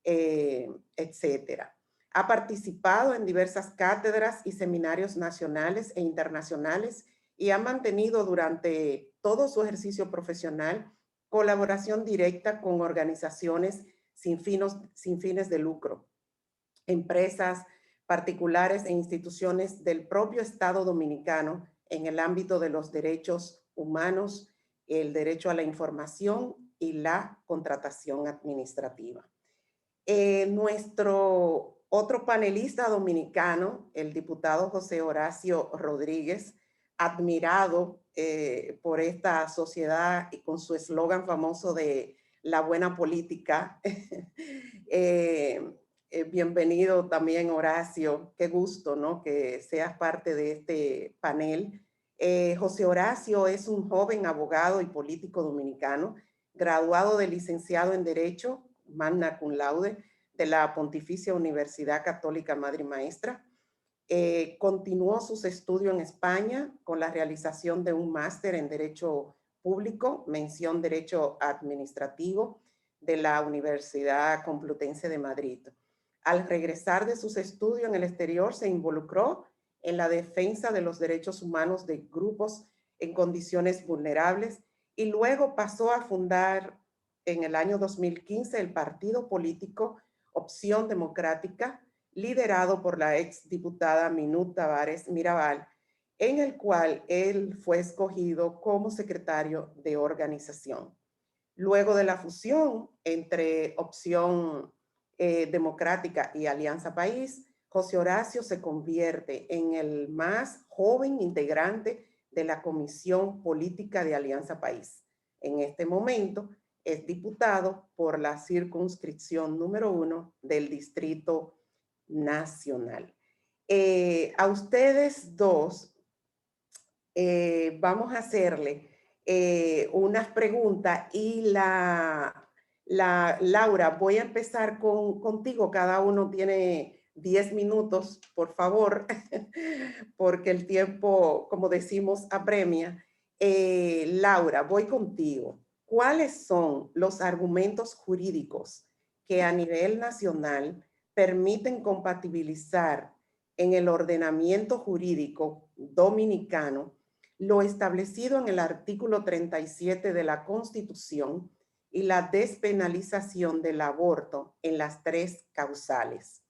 [SPEAKER 5] etcétera. Ha participado en diversas cátedras y seminarios nacionales e internacionales y ha mantenido durante todo su ejercicio profesional colaboración directa con organizaciones sin fines de lucro, empresas particulares e instituciones del propio Estado dominicano en el ámbito de los derechos humanos, el derecho a la información y la contratación administrativa. Nuestro otro panelista dominicano, el diputado José Horacio Rodríguez, admirado por esta sociedad y con su eslogan famoso de la buena política. Bienvenido también, Horacio. Qué gusto, ¿no?, que seas parte de este panel. José Horacio es un joven abogado y político dominicano, graduado de licenciado en Derecho, magna cum laude, de la Pontificia Universidad Católica Madre y Maestra. Continuó sus estudios en España con la realización de un máster en Derecho Público, mención Derecho Administrativo, de la Universidad Complutense de Madrid. Al regresar de sus estudios en el exterior, se involucró en la defensa de los derechos humanos de grupos en condiciones vulnerables y luego pasó a fundar en el año 2015 el partido político Opción Democrática, liderado por la ex diputada Minut Tavares Mirabal, en el cual él fue escogido como secretario de organización. Luego de la fusión entre Opción Democrática y Alianza País, José Horacio se convierte en el más joven integrante de la Comisión Política de Alianza País. En este momento es diputado por la circunscripción número 1 del Distrito Nacional. A ustedes dos vamos a hacerle unas preguntas y Laura, voy a empezar contigo. Cada uno tiene 10 minutos, por favor, porque el tiempo, como decimos, apremia. Laura, voy contigo. ¿Cuáles son los argumentos jurídicos que a nivel nacional permiten compatibilizar en el ordenamiento jurídico dominicano lo establecido en el artículo 37 de la Constitución y la despenalización del aborto en las 3 causales?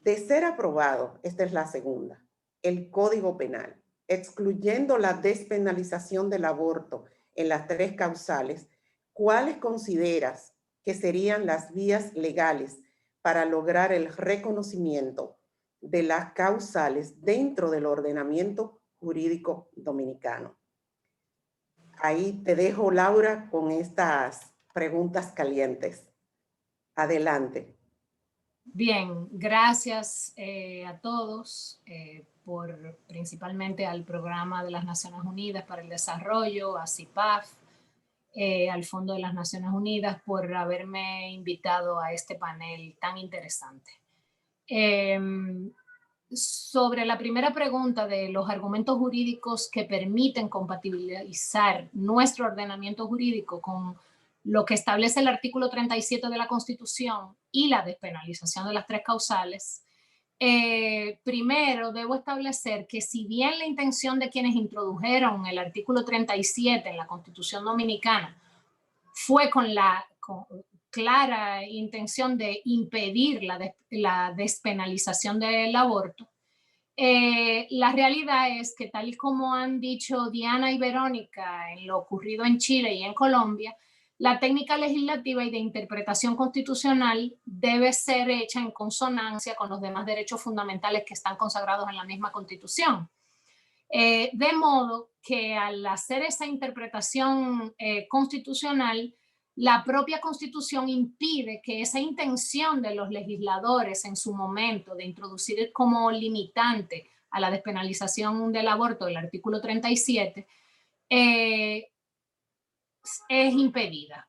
[SPEAKER 5] De ser aprobado, esta es la segunda, el Código Penal, excluyendo la despenalización del aborto en las 3 causales, ¿cuáles consideras que serían las vías legales para lograr el reconocimiento de las causales dentro del ordenamiento jurídico dominicano? Ahí te dejo, Laura, con estas preguntas calientes. Adelante.
[SPEAKER 8] Bien, gracias a todos, principalmente al Programa de las Naciones Unidas para el Desarrollo, a CIPAF, al Fondo de las Naciones Unidas, por haberme invitado a este panel tan interesante. Sobre la primera pregunta de los argumentos jurídicos que permiten compatibilizar nuestro ordenamiento jurídico con lo que establece el artículo 37 de la Constitución y la despenalización de las 3 causales, primero debo establecer que si bien la intención de quienes introdujeron el artículo 37 en la Constitución Dominicana fue con la clara intención de impedir la despenalización del aborto, la realidad es que, tal y como han dicho Diana y Verónica en lo ocurrido en Chile y en Colombia, la técnica legislativa y de interpretación constitucional debe ser hecha en consonancia con los demás derechos fundamentales que están consagrados en la misma Constitución. De modo que al hacer esa interpretación constitucional, la propia Constitución impide que esa intención de los legisladores en su momento de introducir como limitante a la despenalización del aborto, el artículo 37, es impedida.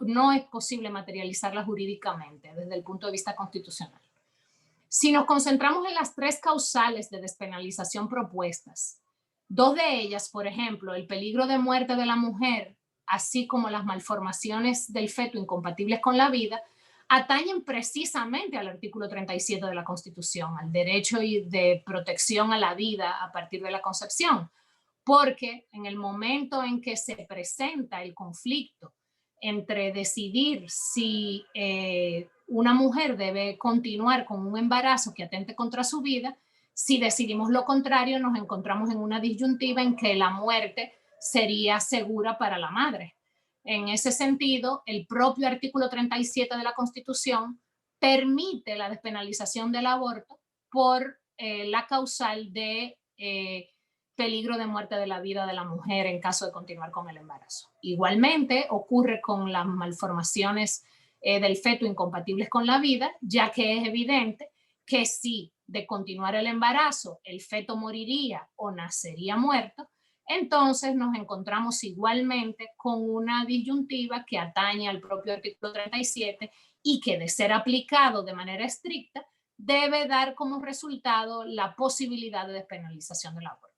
[SPEAKER 8] No es posible materializarla jurídicamente desde el punto de vista constitucional. Si nos concentramos en las 3 causales de despenalización propuestas, 2 de ellas, por ejemplo, el peligro de muerte de la mujer, así como las malformaciones del feto incompatibles con la vida, atañen precisamente al artículo 37 de la Constitución, al derecho de protección a la vida a partir de la concepción, porque en el momento en que se presenta el conflicto entre decidir si una mujer debe continuar con un embarazo que atente contra su vida, si decidimos lo contrario, nos encontramos en una disyuntiva en que la muerte sería segura para la madre. En ese sentido, el propio artículo 37 de la Constitución permite la despenalización del aborto por la causal de peligro de muerte de la vida de la mujer en caso de continuar con el embarazo. Igualmente ocurre con las malformaciones del feto incompatibles con la vida, ya que es evidente que si de continuar el embarazo el feto moriría o nacería muerto, entonces nos encontramos igualmente con una disyuntiva que atañe al propio artículo 37 y que, de ser aplicado de manera estricta, debe dar como resultado la posibilidad de despenalización del aborto.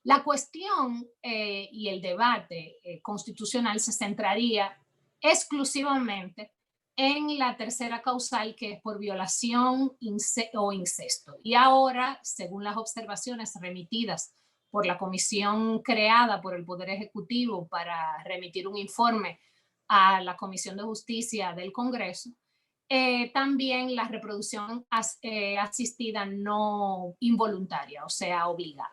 [SPEAKER 8] La cuestión y el debate constitucional se centraría exclusivamente en la tercera causal, que es por violación o incesto. Y ahora, según las observaciones remitidas por la comisión creada por el Poder Ejecutivo para remitir un informe a la Comisión de Justicia del Congreso, también la reproducción asistida no involuntaria, o sea, obligada.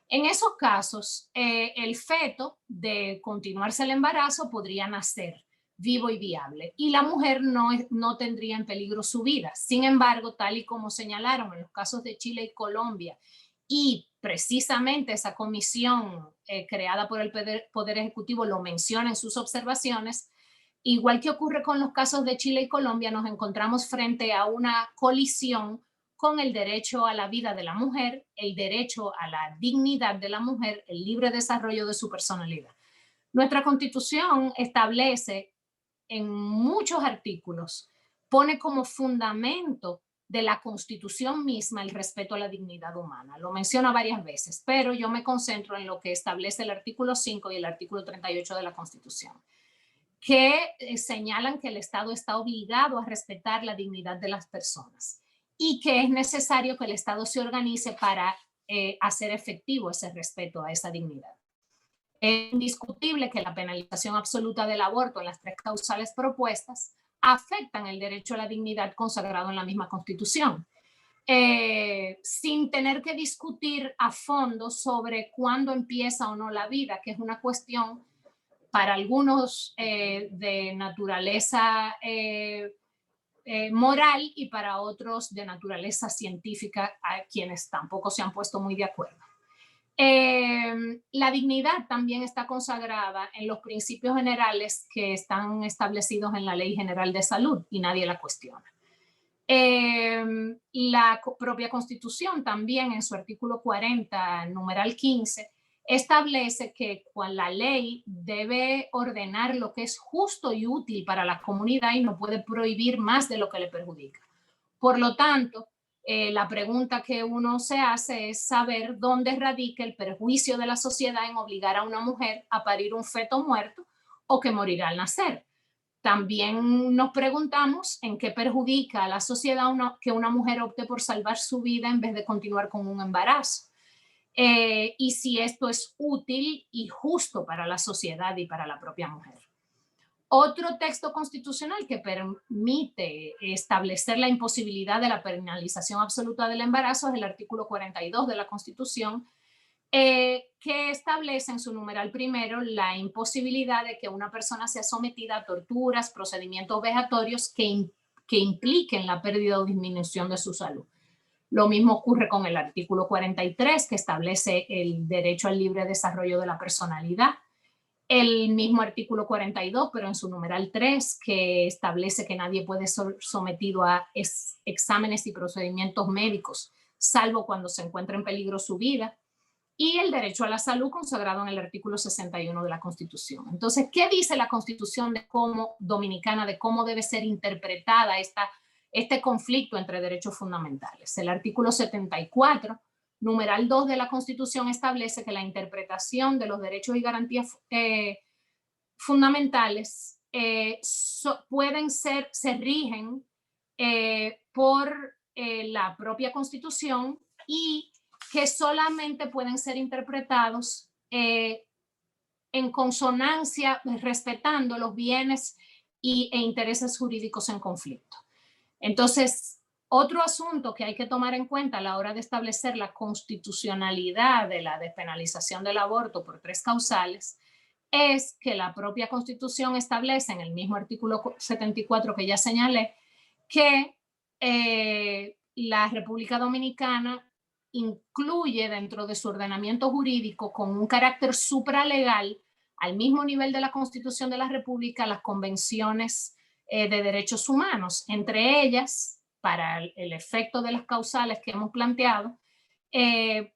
[SPEAKER 8] En esos casos, el feto, de continuarse el embarazo, podría nacer vivo y viable, y la mujer no tendría en peligro su vida. Sin embargo, tal y como señalaron en los casos de Chile y Colombia, y precisamente esa comisión creada por el Poder Ejecutivo lo menciona en sus observaciones, igual que ocurre con los casos de Chile y Colombia, nos encontramos frente a una colisión con el derecho a la vida de la mujer, el derecho a la dignidad de la mujer, el libre desarrollo de su personalidad. Nuestra Constitución establece en muchos artículos, pone como fundamento de la Constitución misma el respeto a la dignidad humana. Lo menciona varias veces, pero yo me concentro en lo que establece el artículo 5 y el artículo 38 de la Constitución, que señalan que el Estado está obligado a respetar la dignidad de las personas y que es necesario que el Estado se organice para hacer efectivo ese respeto a esa dignidad. Es indiscutible que la penalización absoluta del aborto en las tres causales propuestas afectan el derecho a la dignidad consagrado en la misma Constitución, sin tener que discutir a fondo sobre cuándo empieza o no la vida, que es una cuestión para algunos de naturaleza moral y para otros de naturaleza científica, a quienes tampoco se han puesto muy de acuerdo. La dignidad también está consagrada en los principios generales que están establecidos en la Ley General de Salud y nadie la cuestiona. La propia Constitución también en su artículo 40, numeral 15, establece que la ley debe ordenar lo que es justo y útil para la comunidad y no puede prohibir más de lo que le perjudica. Por lo tanto, la pregunta que uno se hace es saber dónde radica el perjuicio de la sociedad en obligar a una mujer a parir un feto muerto o que morirá al nacer. También nos preguntamos en qué perjudica a la sociedad que una mujer opte por salvar su vida en vez de continuar con un embarazo. Y si esto es útil y justo para la sociedad y para la propia mujer. Otro texto constitucional que permite establecer la imposibilidad de la penalización absoluta del embarazo es el artículo 42 de la Constitución, que establece en su numeral primero la imposibilidad de que una persona sea sometida a torturas, procedimientos vejatorios que impliquen la pérdida o disminución de su salud. Lo mismo ocurre con el artículo 43, que establece el derecho al libre desarrollo de la personalidad. El mismo artículo 42, pero en su numeral 3, que establece que nadie puede ser sometido a exámenes y procedimientos médicos, salvo cuando se encuentra en peligro su vida. Y el derecho a la salud consagrado en el artículo 61 de la Constitución. Entonces, ¿qué dice la Constitución dominicana de cómo debe ser interpretada este conflicto entre derechos fundamentales? El artículo 74, numeral 2 de la Constitución, establece que la interpretación de los derechos y garantías fundamentales se rigen por la propia Constitución y que solamente pueden ser interpretados en consonancia, respetando los bienes e intereses jurídicos en conflicto. Entonces, otro asunto que hay que tomar en cuenta a la hora de establecer la constitucionalidad de la despenalización del aborto por tres causales es que la propia Constitución establece en el mismo artículo 74 que ya señalé que la República Dominicana incluye dentro de su ordenamiento jurídico con un carácter supralegal al mismo nivel de la Constitución de la República las convenciones de derechos humanos, entre ellas, para el efecto de las causales que hemos planteado,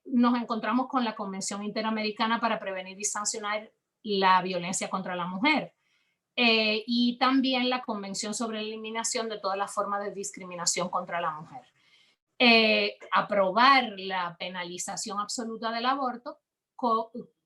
[SPEAKER 8] nos encontramos con la Convención Interamericana para Prevenir y Sancionar la Violencia contra la Mujer y también la Convención sobre la Eliminación de todas las formas de discriminación contra la mujer. Aprobar la penalización absoluta del aborto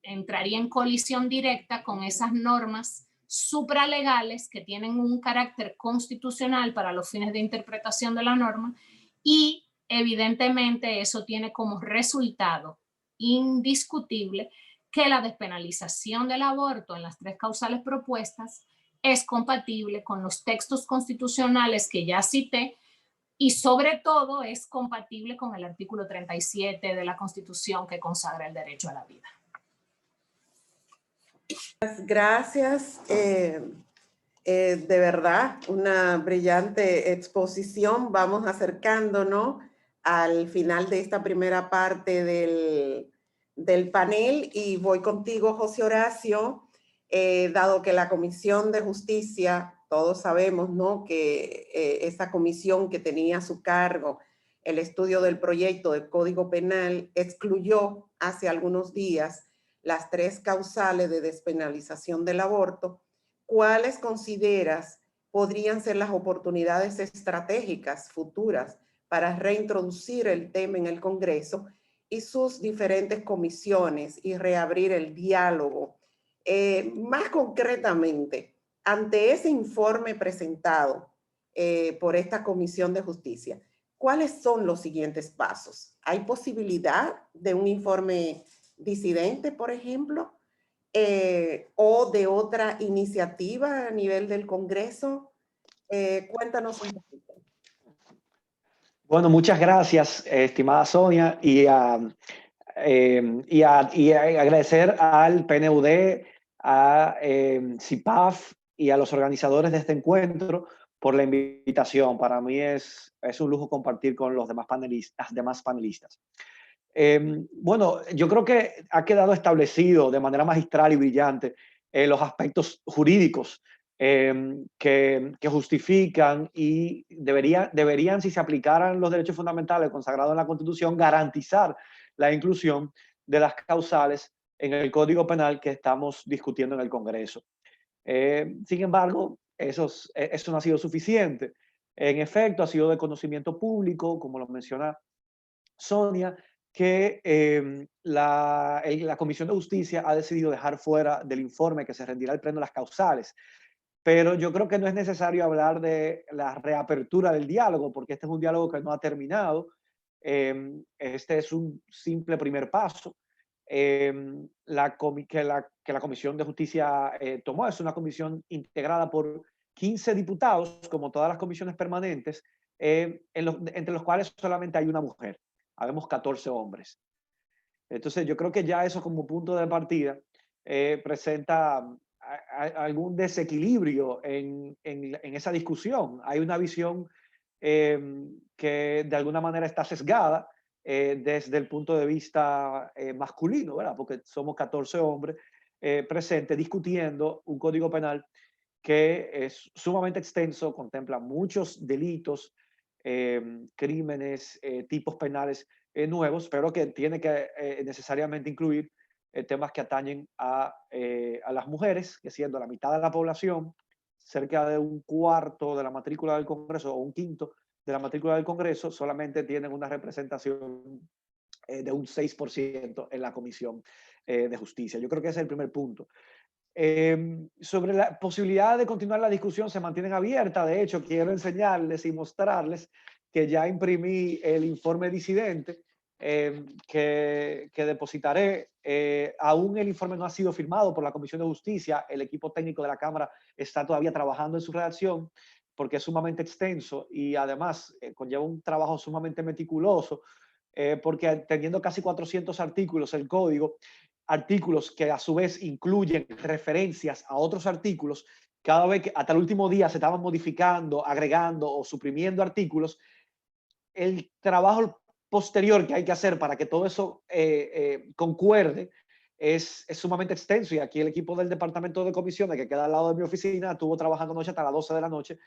[SPEAKER 8] entraría en colisión directa con esas normas supralegales que tienen un carácter constitucional para los fines de interpretación de la norma y evidentemente eso tiene como resultado indiscutible que la despenalización del aborto en las tres causales propuestas es compatible con los textos constitucionales que ya cité y sobre todo es compatible con el artículo 37 de la Constitución que consagra el derecho a la vida.
[SPEAKER 5] Gracias. De verdad, una brillante exposición. Vamos acercándonos al final de esta primera parte del panel y voy contigo, José Horacio, dado que la Comisión de Justicia, todos sabemos, ¿no?, que esa comisión que tenía a su cargo el estudio del proyecto del Código Penal excluyó hace algunos días las 3 causales de despenalización del aborto. ¿Cuáles consideras podrían ser las oportunidades estratégicas futuras para reintroducir el tema en el Congreso y sus diferentes comisiones y reabrir el diálogo? Más concretamente, ante ese informe presentado por esta Comisión de Justicia, ¿cuáles son los siguientes pasos? ¿Hay posibilidad de un informe disidente, por ejemplo? O de otra iniciativa a nivel del Congreso. Cuéntanos un poquito.
[SPEAKER 9] Bueno, muchas gracias, estimada Sonia, y agradecer al PNUD, a CIPAF y a los organizadores de este encuentro por la invitación. Para mí es un lujo compartir con los demás panelistas. Bueno, yo creo que ha quedado establecido de manera magistral y brillante los aspectos jurídicos que justifican y deberían, si se aplicaran los derechos fundamentales consagrados en la Constitución, garantizar la inclusión de las causales en el Código Penal que estamos discutiendo en el Congreso. Sin embargo, eso no ha sido suficiente. En efecto, ha sido de conocimiento público, como lo menciona Sonia, que la Comisión de Justicia ha decidido dejar fuera del informe que se rendirá al Pleno las causales. Pero yo creo que no es necesario hablar de la reapertura del diálogo, porque este es un diálogo que no ha terminado. Este es un simple primer paso. Que la Comisión de Justicia tomó es una comisión integrada por 15 diputados, como todas las comisiones permanentes, entre los cuales solamente hay una mujer. Habemos 14 hombres. Entonces yo creo que ya eso como punto de partida presenta algún desequilibrio en esa discusión. Hay una visión que de alguna manera está sesgada desde el punto de vista masculino, ¿verdad? Porque somos 14 hombres presentes discutiendo un código penal que es sumamente extenso, contempla muchos delitos, crímenes, tipos penales nuevos, pero que tiene que necesariamente incluir temas que atañen a las mujeres, que siendo la mitad de la población, cerca de un cuarto de la matrícula del Congreso o un quinto de la matrícula del Congreso, solamente tienen una representación de un 6% en la Comisión de Justicia. Yo creo que ese es el primer punto. Sobre la posibilidad de continuar la discusión se mantienen abiertas. De hecho, quiero enseñarles y mostrarles que ya imprimí el informe disidente que depositaré. Aún el informe no ha sido firmado por la Comisión de Justicia. El equipo técnico de la Cámara está todavía trabajando en su redacción porque es sumamente extenso y además conlleva un trabajo sumamente meticuloso porque teniendo casi 400 artículos el código, artículos que a su vez incluyen referencias a otros artículos, cada vez que hasta el último día se estaban modificando, agregando o suprimiendo artículos, el trabajo posterior que hay que hacer para que todo eso concuerde es sumamente extenso, y aquí el equipo del departamento de comisiones que queda al lado de mi oficina estuvo trabajando noche hasta las 12 de la noche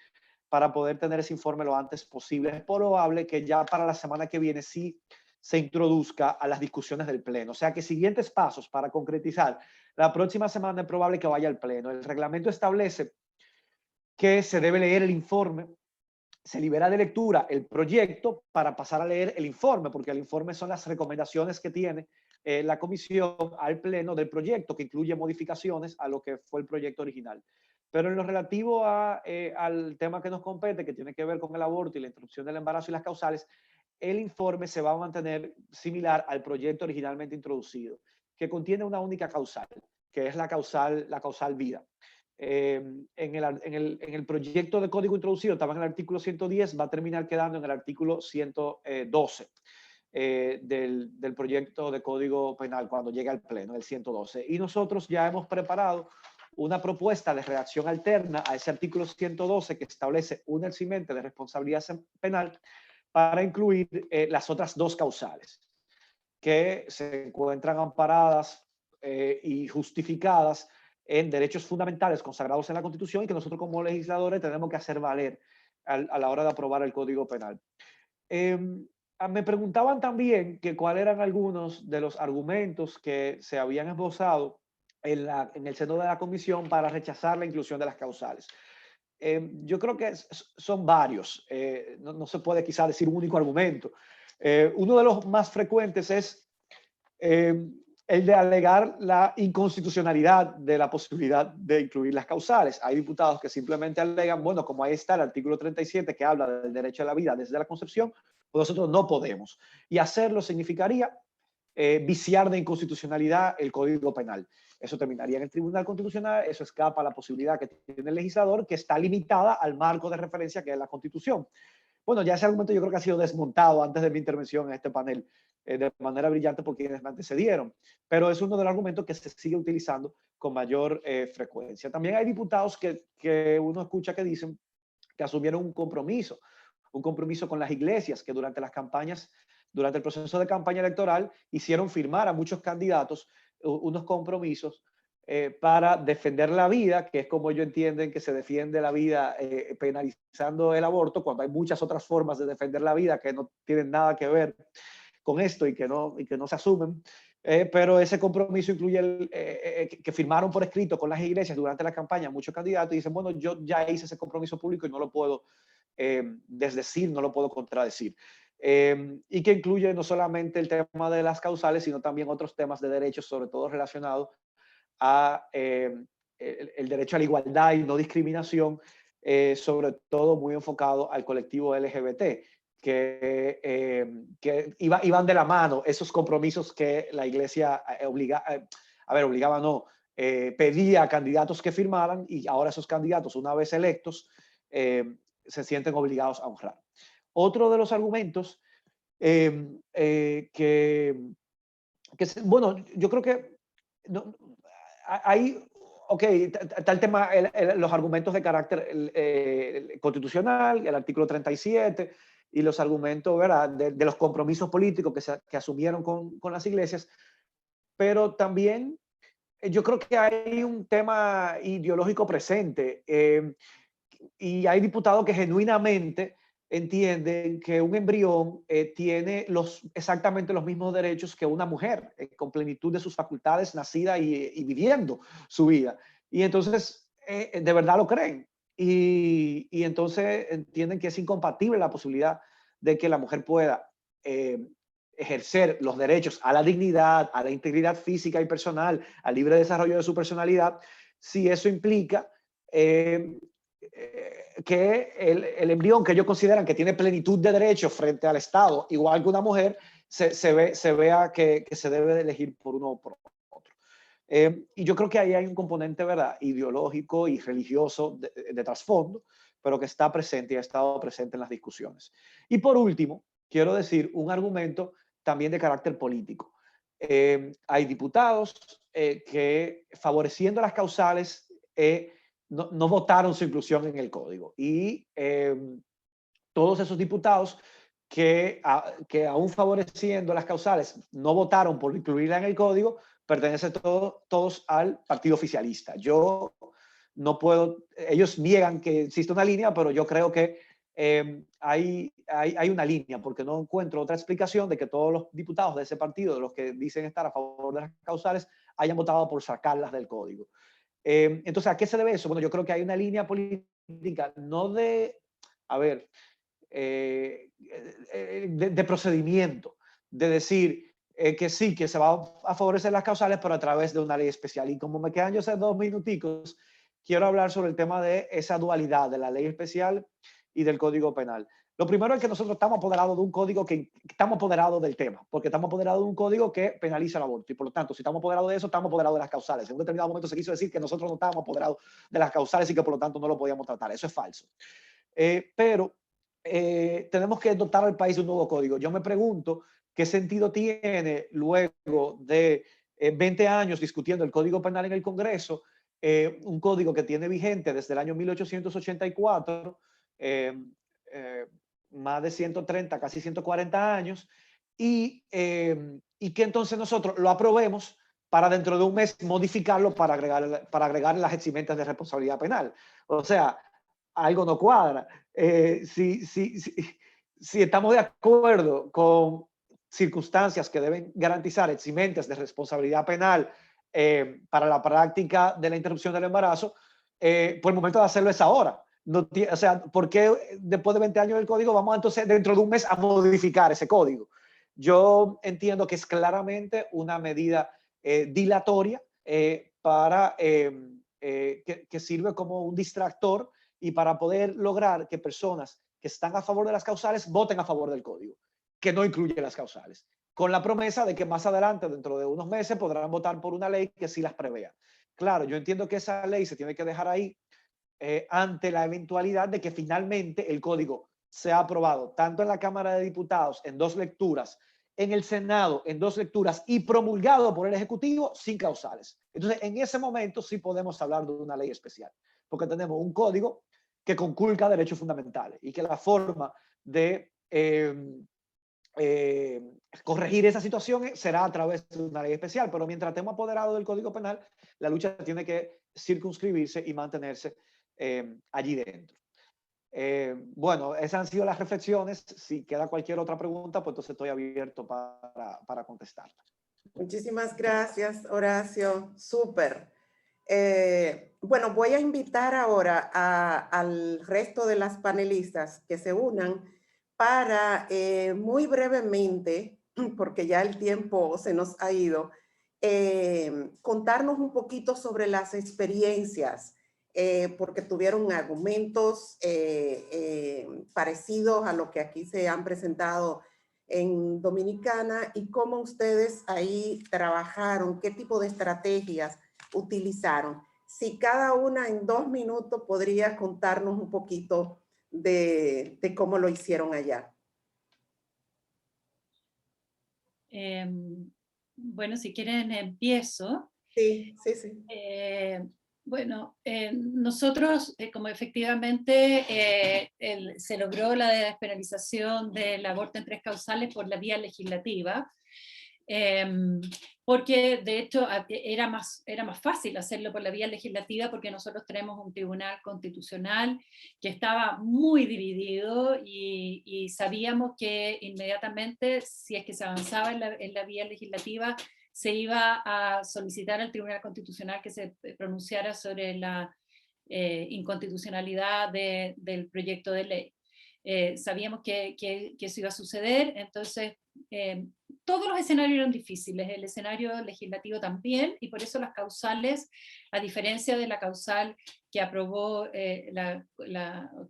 [SPEAKER 9] para poder tener ese informe lo antes posible. Es probable que ya para la semana que viene sí se introduzca a las discusiones del Pleno. O sea que siguientes pasos para concretizar. La próxima semana es probable que vaya al Pleno. El reglamento establece que se debe leer el informe, se libera de lectura el proyecto para pasar a leer el informe, porque el informe son las recomendaciones que tiene la comisión al Pleno del proyecto, que incluye modificaciones a lo que fue el proyecto original. Pero en lo relativo al tema que nos compete, que tiene que ver con el aborto y la interrupción del embarazo y las causales, el informe se va a mantener similar al proyecto originalmente introducido, que contiene una única causal, que es la causal vida. en el proyecto de código introducido estaba en el artículo 110, va a terminar quedando en el artículo 112 del proyecto de código penal cuando llegue al pleno, el 112. Y nosotros ya hemos preparado una propuesta de redacción alterna a ese artículo 112 que establece un eximente de responsabilidad penal para incluir las otras dos causales que se encuentran amparadas y justificadas en derechos fundamentales consagrados en la Constitución y que nosotros como legisladores tenemos que hacer valer a la hora de aprobar el Código Penal. Me preguntaban también que cuáles eran algunos de los argumentos que se habían esbozado en el seno de la comisión para rechazar la inclusión de las causales. Yo creo que son varios, no se puede quizá decir un único argumento. Uno de los más frecuentes es el de alegar la inconstitucionalidad de la posibilidad de incluir las causales. Hay diputados que simplemente alegan, bueno, como ahí está el artículo 37 que habla del derecho a la vida desde la concepción, pues nosotros no podemos. Y hacerlo significaría viciar de inconstitucionalidad el Código Penal. Eso terminaría en el Tribunal Constitucional, eso escapa a la posibilidad que tiene el legislador, que está limitada al marco de referencia que es la Constitución. Bueno, ya ese argumento yo creo que ha sido desmontado antes de mi intervención en este panel de manera brillante por quienes me antecedieron, pero es uno de los argumentos que se sigue utilizando con mayor frecuencia. También hay diputados que uno escucha que dicen que asumieron un compromiso con las iglesias, que durante las campañas, durante el proceso de campaña electoral, hicieron firmar a muchos candidatos unos compromisos para defender la vida, que es como ellos entienden que se defiende la vida penalizando el aborto, cuando hay muchas otras formas de defender la vida que no tienen nada que ver con esto y que no se asumen. Pero ese compromiso incluye que firmaron por escrito con las iglesias durante la campaña muchos candidatos y dicen, bueno, yo ya hice ese compromiso público y no lo puedo desdecir, no lo puedo contradecir. Y que incluye no solamente el tema de las causales, sino también otros temas de derechos, sobre todo relacionados a el derecho a la igualdad y no discriminación, sobre todo muy enfocado al colectivo LGBT, que iban de la mano esos compromisos que la Iglesia obligaba no, pedía a candidatos que firmaran, y ahora esos candidatos, una vez electos, se sienten obligados a honrar. Otro de los argumentos bueno, yo creo que hay, está el tema, los argumentos de carácter constitucional, el artículo 37, y los argumentos, ¿verdad?, de los compromisos políticos que asumieron con las iglesias, pero también yo creo que hay un tema ideológico presente, y hay diputados que genuinamente entienden que un embrión tiene exactamente los mismos derechos que una mujer, con plenitud de sus facultades, nacida y viviendo su vida. Y entonces, de verdad lo creen. Y entonces entienden que es incompatible la posibilidad de que la mujer pueda ejercer los derechos a la dignidad, a la integridad física y personal, al libre desarrollo de su personalidad, si eso implica que el embrión que ellos consideran que tiene plenitud de derechos frente al Estado, igual que una mujer, se vea que se debe de elegir por uno o por otro. Y yo creo que ahí hay un componente, ¿verdad?, ideológico y religioso de trasfondo, pero que está presente y ha estado presente en las discusiones. Y por último, quiero decir un argumento también de carácter político. Hay diputados que, favoreciendo las causales, no votaron su inclusión en el código. Y todos esos diputados que aún favoreciendo las causales no votaron por incluirla en el código, pertenecen todos al partido oficialista. Yo no puedo, ellos niegan que existe una línea, pero yo creo que hay una línea, porque no encuentro otra explicación de que todos los diputados de ese partido, de los que dicen estar a favor de las causales, hayan votado por sacarlas del código. Entonces, ¿a qué se debe eso? Bueno, yo creo que hay una línea política, no de, de procedimiento, de decir que sí, que se va a favorecer las causales, pero a través de una ley especial. Y como me quedan yo hace 2 minuticos, quiero hablar sobre el tema de esa dualidad de la ley especial y del Código Penal. Lo primero es que nosotros estamos apoderados de un código que estamos apoderados del tema, porque estamos apoderados de un código que penaliza el aborto. Y por lo tanto, si estamos apoderados de eso, estamos apoderados de las causales. En un determinado momento se quiso decir que nosotros no estábamos apoderados de las causales y que por lo tanto no lo podíamos tratar. Eso es falso. Pero tenemos que dotar al país de un nuevo código. Yo me pregunto qué sentido tiene luego de 20 años discutiendo el Código Penal en el Congreso, un código que tiene vigente desde el año 1884, más de 130, casi 140 años, y que entonces nosotros lo aprobemos para dentro de un mes modificarlo para agregar las eximentas de responsabilidad penal. O sea, algo no cuadra. Si estamos de acuerdo con circunstancias que deben garantizar eximentas de responsabilidad penal para la práctica de la interrupción del embarazo, pues el momento de hacerlo es ahora. No, o sea, ¿por qué después de 20 años del código vamos entonces dentro de un mes a modificar ese código? Yo entiendo que es claramente una medida dilatoria para que sirve como un distractor y para poder lograr que personas que están a favor de las causales voten a favor del código, que no incluye las causales, con la promesa de que más adelante, dentro de unos meses, podrán votar por una ley que sí las prevea. Claro, yo entiendo que esa ley se tiene que dejar ahí ante la eventualidad de que finalmente el código sea aprobado tanto en la Cámara de Diputados en 2 lecturas, en el Senado en 2 lecturas y promulgado por el Ejecutivo sin causales. Entonces, en ese momento sí podemos hablar de una ley especial, porque tenemos un código que conculca derechos fundamentales y que la forma de corregir esa situación será a través de una ley especial. Pero mientras estemos apoderados del Código Penal, la lucha tiene que circunscribirse y mantenerse allí dentro. Bueno, esas han sido las reflexiones. Si queda cualquier otra pregunta, pues entonces estoy abierto para contestarla.
[SPEAKER 5] Muchísimas gracias, Horacio. Súper. Bueno, voy a invitar ahora al resto de las panelistas que se unan para muy brevemente, porque ya el tiempo se nos ha ido, contarnos un poquito sobre las experiencias, porque tuvieron argumentos parecidos a lo que aquí se han presentado en Dominicana y cómo ustedes ahí trabajaron, qué tipo de estrategias utilizaron. Si cada una en 2 minutos podría contarnos un poquito de cómo lo hicieron allá.
[SPEAKER 6] Bueno, si quieren empiezo.
[SPEAKER 5] Sí.
[SPEAKER 6] Bueno, nosotros, como efectivamente se logró la despenalización del aborto en 3 causales por la vía legislativa, porque de hecho era más fácil hacerlo por la vía legislativa porque nosotros tenemos un tribunal constitucional que estaba muy dividido y sabíamos que inmediatamente, si es que se avanzaba en la vía legislativa, se iba a solicitar al Tribunal Constitucional que se pronunciara sobre la inconstitucionalidad del proyecto de ley. Sabíamos que eso iba a suceder, entonces todos los escenarios eran difíciles, el escenario legislativo también, y por eso las causales, a diferencia de la causal que aprobó o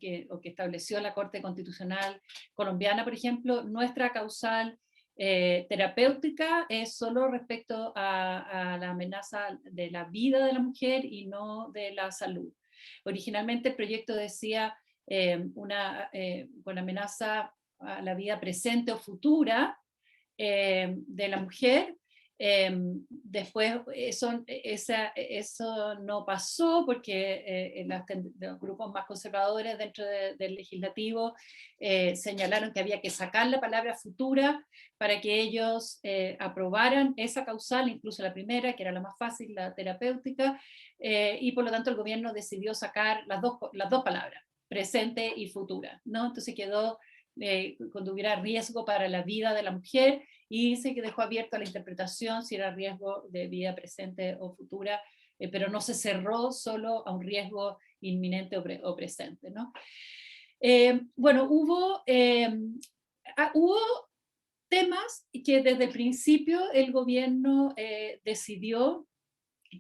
[SPEAKER 6] que estableció la Corte Constitucional colombiana, por ejemplo, nuestra causal terapéutica es solo respecto a la amenaza de la vida de la mujer y no de la salud. Originalmente el proyecto decía con amenaza a la vida presente o futura de la mujer. Después eso no pasó porque los grupos más conservadores dentro del legislativo señalaron que había que sacar la palabra futura para que ellos aprobaran esa causal, incluso la primera, que era la más fácil, la terapéutica, y por lo tanto el gobierno decidió sacar las dos palabras, presente y futura, ¿no? Entonces quedó cuando hubiera riesgo para la vida de la mujer, y se dejó abierto a la interpretación si era riesgo de vida presente o futura, pero no se cerró solo a un riesgo inminente o presente, ¿no? Bueno, hubo temas que desde el principio el gobierno decidió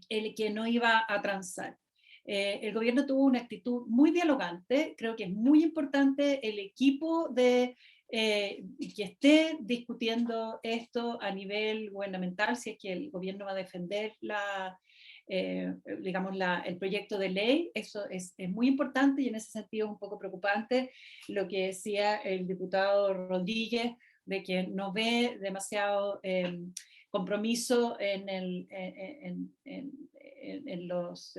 [SPEAKER 6] que no iba a transar. El gobierno tuvo una actitud muy dialogante. Creo que es muy importante el equipo que esté discutiendo esto a nivel gubernamental, si es que el gobierno va a defender el proyecto de ley. Eso es muy importante, y en ese sentido es un poco preocupante lo que decía el diputado Rodríguez, de que no ve demasiado compromiso en los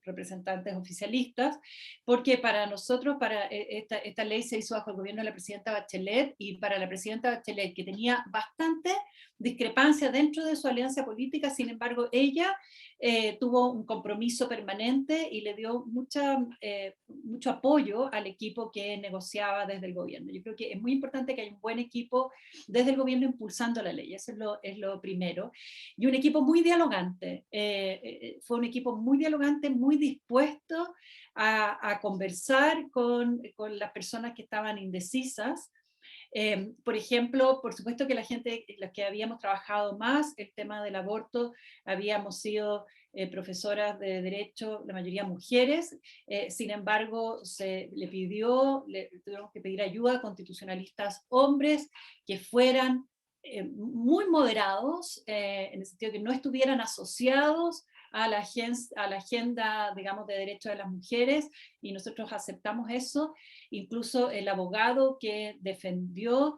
[SPEAKER 6] representantes oficialistas, porque para nosotros, esta ley se hizo bajo el gobierno de la presidenta Bachelet, y para la presidenta Bachelet, que tenía bastante discrepancia dentro de su alianza política, sin embargo, ella tuvo un compromiso permanente y le dio mucho apoyo al equipo que negociaba desde el gobierno. Yo creo que es muy importante que haya un buen equipo desde el gobierno impulsando la ley, eso es lo primero. Y un equipo muy dialogante, fue un equipo muy dialogante, muy dispuesto a conversar con las personas que estaban indecisas. Por ejemplo, por supuesto que la gente, los que habíamos trabajado más el tema del aborto, habíamos sido profesoras de derecho, la mayoría mujeres. Sin embargo, tuvimos que pedir ayuda a constitucionalistas hombres que fueran muy moderados, en el sentido que no estuvieran asociados a la agenda, digamos, de derechos de las mujeres, y nosotros aceptamos eso. Incluso el abogado que defendió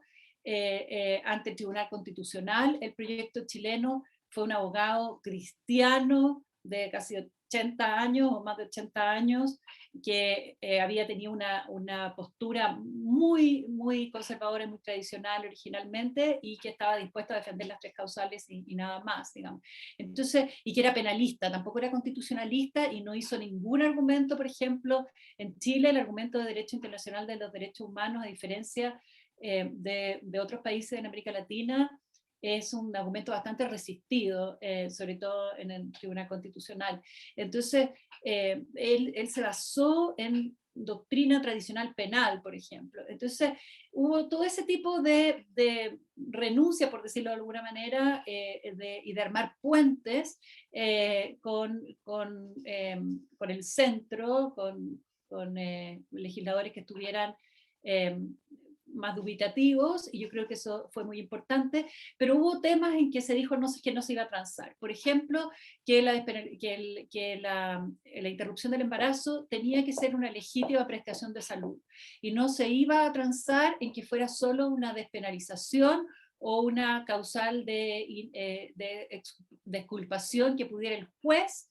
[SPEAKER 6] ante el Tribunal Constitucional el proyecto chileno fue un abogado cristiano de casi 80 años o más de 80 años, que había tenido una postura muy, muy conservadora y muy tradicional originalmente, y que estaba dispuesto a defender las tres causales y nada más, digamos. Entonces, y que era penalista, tampoco era constitucionalista, y no hizo ningún argumento, por ejemplo, en Chile el argumento de derecho internacional de los derechos humanos, a diferencia de otros países en América Latina, es un argumento bastante resistido, sobre todo en el Tribunal Constitucional. Entonces, él se basó en doctrina tradicional penal, por ejemplo. Entonces, hubo todo ese tipo de renuncia, por decirlo de alguna manera, y de armar puentes con el centro, con legisladores que estuvieran más dubitativos, y yo creo que eso fue muy importante, pero hubo temas en que se dijo que no se iba a transar. Por ejemplo, que la interrupción del embarazo tenía que ser una legítima prestación de salud, y no se iba a transar en que fuera solo una despenalización o una causal de exculpación que pudiera el juez,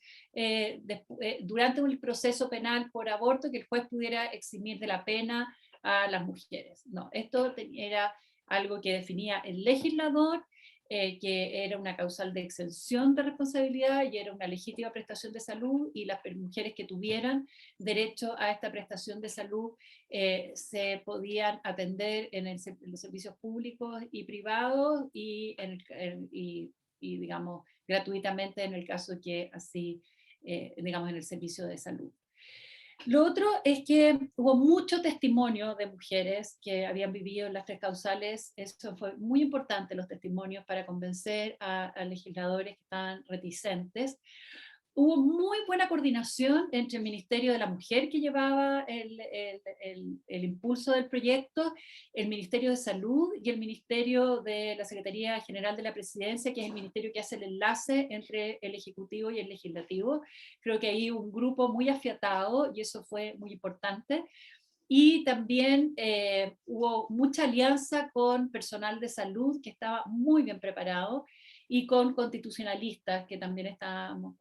[SPEAKER 6] durante un proceso penal por aborto, que el juez pudiera eximir de la pena a las mujeres. No, esto era algo que definía el legislador, que era una causal de exención de responsabilidad y era una legítima prestación de salud, y las mujeres que tuvieran derecho a esta prestación de salud se podían atender en los servicios públicos y privados, y digamos, gratuitamente en el caso que así, digamos, en el servicio de salud. Lo otro es que hubo mucho testimonio de mujeres que habían vivido en las tres causales. Eso fue muy importante, los testimonios, para convencer a legisladores que estaban reticentes. Hubo muy buena coordinación entre el Ministerio de la Mujer, que llevaba el impulso del proyecto, el Ministerio de Salud y el Ministerio de la Secretaría General de la Presidencia, que es el ministerio que hace el enlace entre el Ejecutivo y el Legislativo. Creo que ahí hubo un grupo muy afiatado, y eso fue muy importante. Y también hubo mucha alianza con personal de salud que estaba muy bien preparado, y con constitucionalistas que también estábamos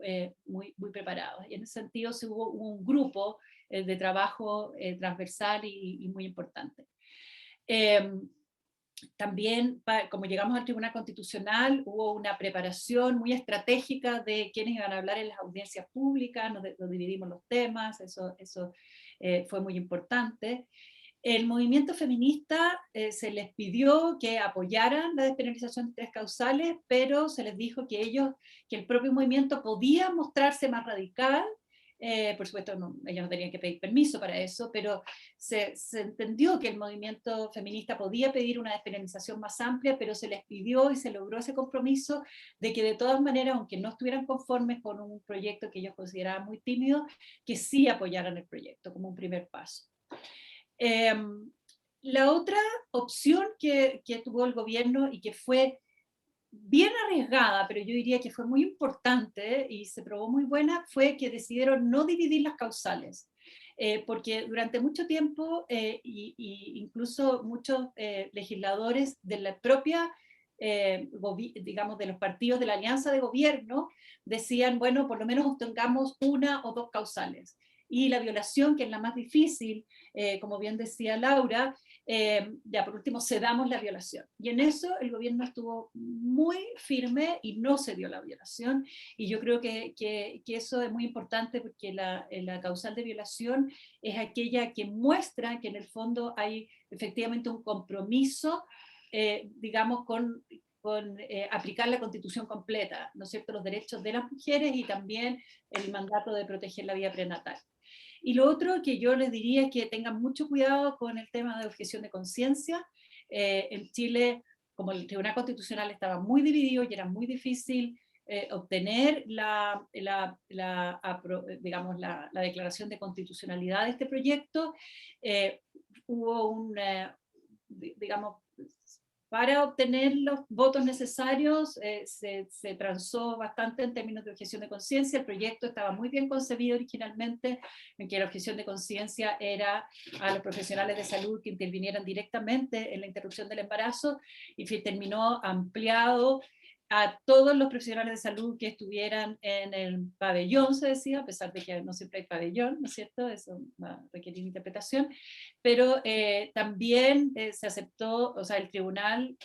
[SPEAKER 6] muy, muy preparados. Y en ese sentido hubo un grupo de trabajo transversal y muy importante. También, como llegamos al Tribunal Constitucional, hubo una preparación muy estratégica de quiénes iban a hablar en las audiencias públicas, nos dividimos los temas, eso fue muy importante. El movimiento feminista se les pidió que apoyaran la despenalización de tres causales, pero se les dijo que el propio movimiento podía mostrarse más radical Por supuesto, ellos no tenían que pedir permiso para eso, pero se entendió que el movimiento feminista podía pedir una despenalización más amplia, pero se les pidió y se logró ese compromiso de que de todas maneras, aunque no estuvieran conformes con un proyecto que ellos consideraban muy tímido, que sí apoyaran el proyecto como un primer paso. La otra opción que tuvo el gobierno y que fue bien arriesgada, pero yo diría que fue muy importante y se probó muy buena, fue que decidieron no dividir las causales. Porque durante mucho tiempo, incluso muchos legisladores de la propia, digamos, de los partidos de la alianza de gobierno, decían, bueno, por lo menos obtengamos una o dos causales. Y la violación, que es la más difícil, como bien decía Laura, ya por último cedamos la violación. Y en eso el gobierno estuvo muy firme y no cedió la violación. Y yo creo que eso es muy importante porque la causal de violación es aquella que muestra que en el fondo hay efectivamente un compromiso, digamos, con aplicar la Constitución completa, ¿no es cierto?, los derechos de las mujeres y también el mandato de proteger la vida prenatal. Y lo otro que yo les diría es que tengan mucho cuidado con el tema de objeción de conciencia. En Chile, como el Tribunal Constitucional estaba muy dividido y era muy difícil obtener digamos, la declaración de constitucionalidad de este proyecto, hubo digamos, para obtener los votos necesarios se transó bastante en términos de objeción de conciencia. El proyecto estaba muy bien concebido originalmente, en que la objeción de conciencia era a los profesionales de salud que intervinieran directamente en la interrupción del embarazo, y terminó ampliado a todos los profesionales de salud que estuvieran en el pabellón, se decía, a pesar de que no siempre hay pabellón, ¿no es cierto? Eso va a requerir interpretación, pero también se aceptó, o sea, el tribunal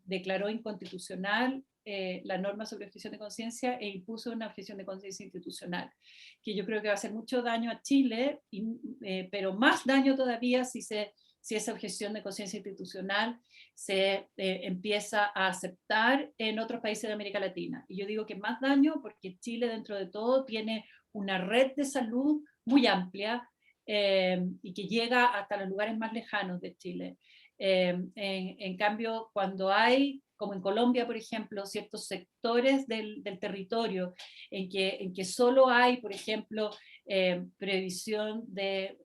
[SPEAKER 6] declaró inconstitucional la norma sobre objeción de conciencia e impuso una objeción de conciencia institucional, que yo creo que va a hacer mucho daño a Chile, pero más daño todavía si esa objeción de conciencia institucional se empieza a aceptar en otros países de América Latina. Y yo digo que más daño porque Chile dentro de todo tiene una red de salud muy amplia y que llega hasta los lugares más lejanos de Chile. En cambio, cuando hay, como en Colombia, por ejemplo, ciertos sectores del territorio en que solo hay, por ejemplo, previsión de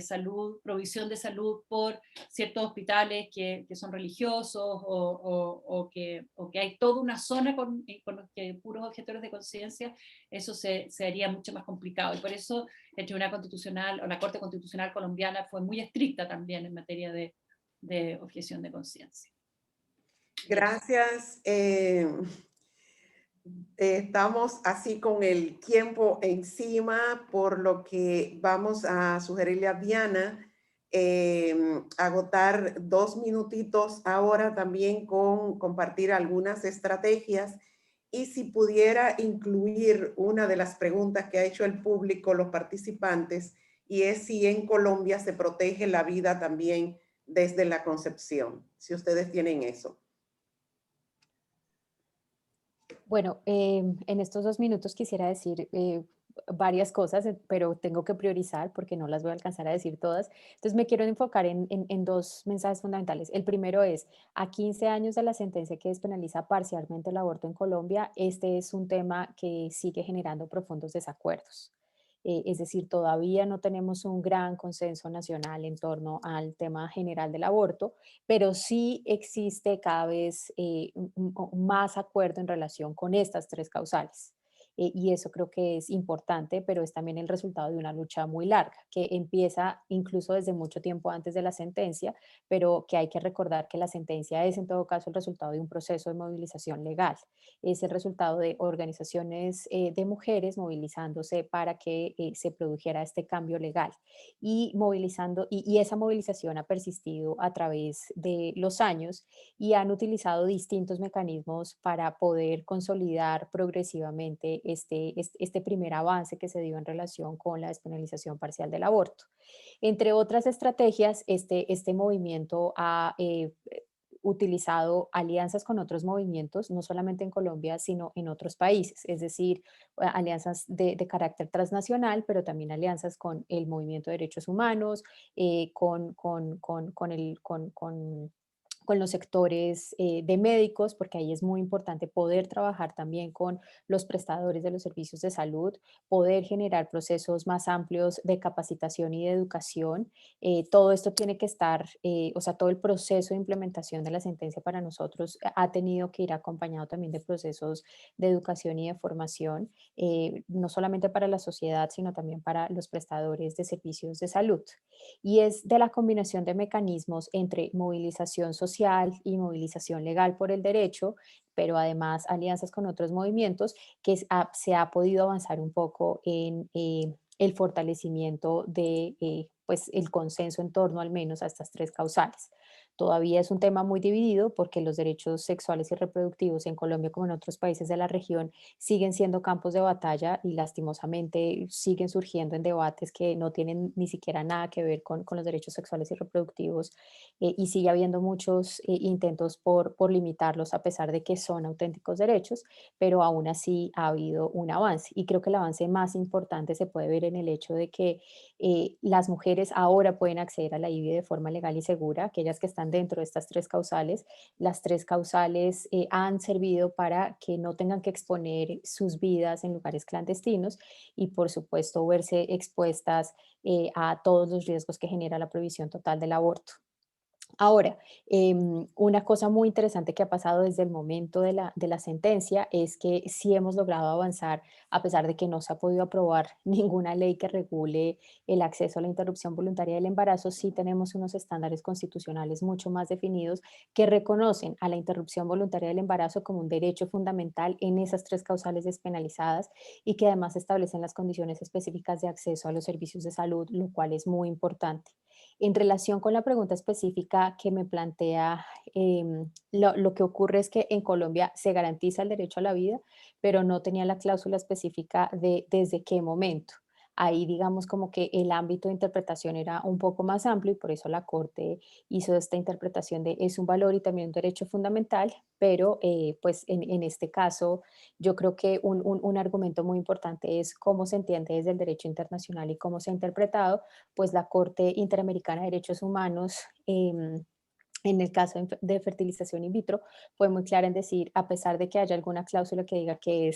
[SPEAKER 6] salud, provisión de salud por ciertos hospitales que son religiosos o que hay toda una zona con los que puros objetores de conciencia, eso se haría mucho más complicado. Y por eso el Tribunal Constitucional o la Corte Constitucional colombiana fue muy estricta también en materia de objeción de conciencia.
[SPEAKER 5] Gracias. Estamos así con el tiempo encima, por lo que vamos a sugerirle a Diana agotar 2 minutitos ahora también con compartir algunas estrategias, y si pudiera incluir una de las preguntas que ha hecho el público, los participantes, y es si en Colombia se protege la vida también desde la concepción, si ustedes tienen eso.
[SPEAKER 7] Bueno, en estos 2 minutos quisiera decir varias cosas, pero tengo que priorizar porque no las voy a alcanzar a decir todas. Entonces me quiero enfocar en 2 mensajes fundamentales. El primero es, a 15 años de la sentencia que despenaliza parcialmente el aborto en Colombia, este es un tema que sigue generando profundos desacuerdos. Es decir, todavía no tenemos un gran consenso nacional en torno al tema general del aborto, pero sí existe cada vez más acuerdo en relación con estas 3 causales. Y eso creo que es importante, pero es también el resultado de una lucha muy larga, que empieza incluso desde mucho tiempo antes de la sentencia, pero que hay que recordar que la sentencia es en todo caso el resultado de un proceso de movilización legal. Es el resultado de organizaciones de mujeres movilizándose para que se produjera este cambio legal. Y esa movilización ha persistido a través de los años y han utilizado distintos mecanismos para poder consolidar progresivamente este primer avance que se dio en relación con la despenalización parcial del aborto. Entre otras estrategias, este movimiento ha utilizado alianzas con otros movimientos, no solamente en Colombia, sino en otros países, es decir, alianzas de carácter transnacional, pero también alianzas con el movimiento de derechos humanos, con los sectores de médicos, porque ahí es muy importante poder trabajar también con los prestadores de los servicios de salud, poder generar procesos más amplios de capacitación y de educación. Todo esto tiene que estar, o sea, todo el proceso de implementación de la sentencia para nosotros ha tenido que ir acompañado también de procesos de educación y de formación, no solamente para la sociedad, sino también para los prestadores de servicios de salud. Y es de la combinación de mecanismos entre movilización social y movilización legal por el derecho, pero además alianzas con otros movimientos, que se ha podido avanzar un poco en el fortalecimiento de pues el consenso en torno al menos a estas tres causales. Todavía es un tema muy dividido porque los derechos sexuales y reproductivos en Colombia como en otros países de la región siguen siendo campos de batalla y lastimosamente siguen surgiendo en debates que no tienen ni siquiera nada que ver con los derechos sexuales y reproductivos, y sigue habiendo muchos intentos por limitarlos a pesar de que son auténticos derechos, pero aún así ha habido un avance y creo que el avance más importante se puede ver en el hecho de que las mujeres ahora pueden acceder a la IVI de forma legal y segura, aquellas que están dentro de estas tres causales. Las tres causales han servido para que no tengan que exponer sus vidas en lugares clandestinos y por supuesto verse expuestas a todos los riesgos que genera la prohibición total del aborto. Ahora, una cosa muy interesante que ha pasado desde el momento de la sentencia es que sí hemos logrado avanzar, a pesar de que no se ha podido aprobar ninguna ley que regule el acceso a la interrupción voluntaria del embarazo, sí tenemos unos estándares constitucionales mucho más definidos que reconocen a la interrupción voluntaria del embarazo como un derecho fundamental en esas tres causales despenalizadas y que además establecen las condiciones específicas de acceso a los servicios de salud, lo cual es muy importante. En relación con la pregunta específica que me plantea, lo que ocurre es que en Colombia se garantiza el derecho a la vida, pero no tenía la cláusula específica de desde qué momento. Ahí digamos como que el ámbito de interpretación era un poco más amplio y por eso la Corte hizo esta interpretación de es un valor y también un derecho fundamental, pero pues en este caso yo creo que un argumento muy importante es cómo se entiende desde el derecho internacional y cómo se ha interpretado, pues la Corte Interamericana de Derechos Humanos, en el caso de fertilización in vitro, fue muy clara en decir, a pesar de que haya alguna cláusula que diga que,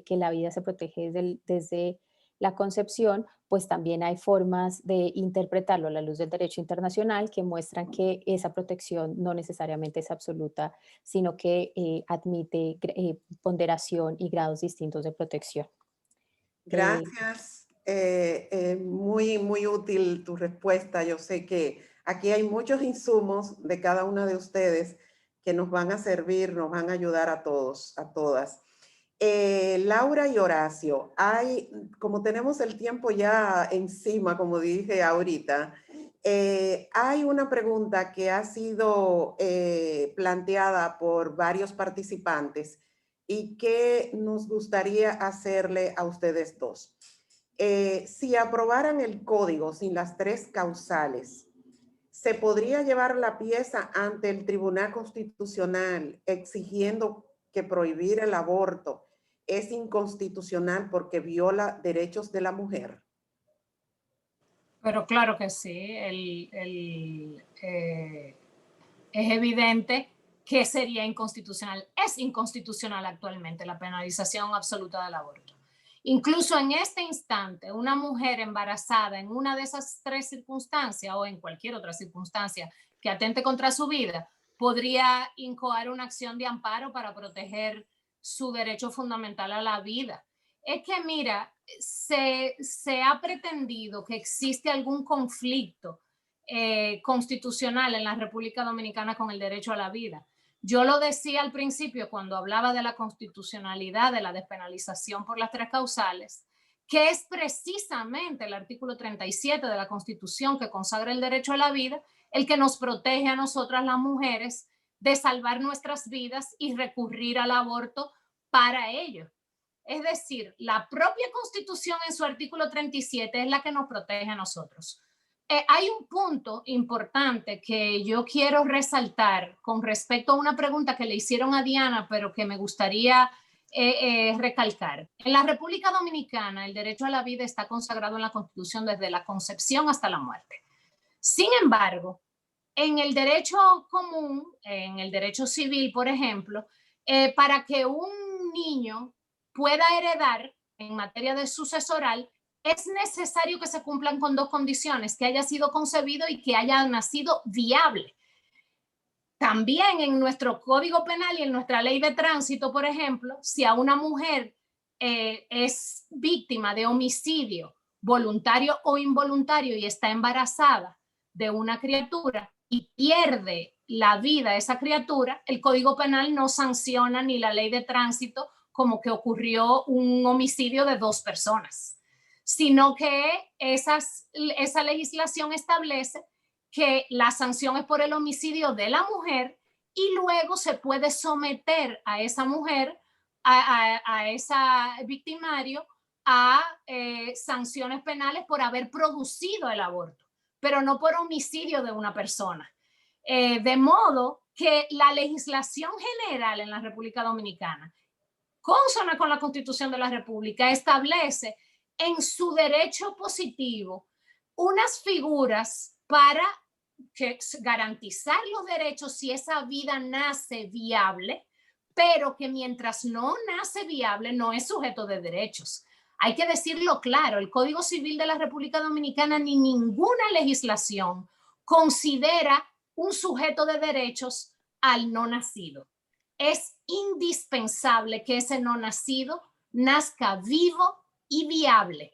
[SPEAKER 7] que la vida se protege desde la concepción, pues también hay formas de interpretarlo a la luz del derecho internacional que muestran que esa protección no necesariamente es absoluta, sino que admite ponderación y grados distintos de protección.
[SPEAKER 5] Gracias. Muy, muy útil tu respuesta. Yo sé que aquí hay muchos insumos de cada una de ustedes que nos van a servir, nos van a ayudar a todos, a todas. Laura y Horacio, como tenemos el tiempo ya encima, como dije ahorita, hay una pregunta que ha sido planteada por varios participantes y que nos gustaría hacerle a ustedes dos. Si aprobaran el código sin las tres causales, ¿se podría llevar la pieza ante el Tribunal Constitucional exigiendo que prohibir el aborto es inconstitucional porque viola derechos de la mujer?
[SPEAKER 8] Pero claro que sí, es evidente que sería inconstitucional. Es inconstitucional actualmente la penalización absoluta del aborto. Incluso en este instante, una mujer embarazada en una de esas tres circunstancias o en cualquier otra circunstancia que atente contra su vida, podría incoar una acción de amparo para proteger su derecho fundamental a la vida. Es que, mira, se ha pretendido que existe algún conflicto constitucional en la República Dominicana con el derecho a la vida. Yo lo decía al principio cuando hablaba de la constitucionalidad de la despenalización por las tres causales, que es precisamente el artículo 37 de la Constitución que consagra el derecho a la vida, el que nos protege a nosotras las mujeres de salvar nuestras vidas y recurrir al aborto para ello. Es decir, la propia Constitución en su artículo 37 es la que nos protege a nosotros. hay un punto importante que yo quiero resaltar con respecto a una pregunta que le hicieron a Diana, pero que me gustaría recalcar. En la República Dominicana, el derecho a la vida está consagrado en la Constitución desde la concepción hasta la muerte. Sin embargo, en el derecho común, en el derecho civil, por ejemplo, para que un niño pueda heredar en materia de sucesoral, es necesario que se cumplan con dos condiciones: que haya sido concebido y que haya nacido viable. También en nuestro Código Penal y en nuestra Ley de Tránsito, por ejemplo, si a una mujer es víctima de homicidio voluntario o involuntario y está embarazada de una criatura y pierde la vida esa criatura, el Código Penal no sanciona ni la Ley de Tránsito como que ocurrió un homicidio de 2 personas, sino que esa legislación establece que la sanción es por el homicidio de la mujer y luego se puede someter a esa mujer, a esa victimario, a sanciones penales por haber producido el aborto, pero no por homicidio de una persona. De modo que la legislación general en la República Dominicana, consona con la Constitución de la República, establece en su derecho positivo unas figuras para garantizar los derechos si esa vida nace viable, pero que mientras no nace viable no es sujeto de derechos. Hay que decirlo claro, el Código Civil de la República Dominicana ni ninguna legislación considera un sujeto de derechos al no nacido. Es indispensable que ese no nacido nazca vivo y viable.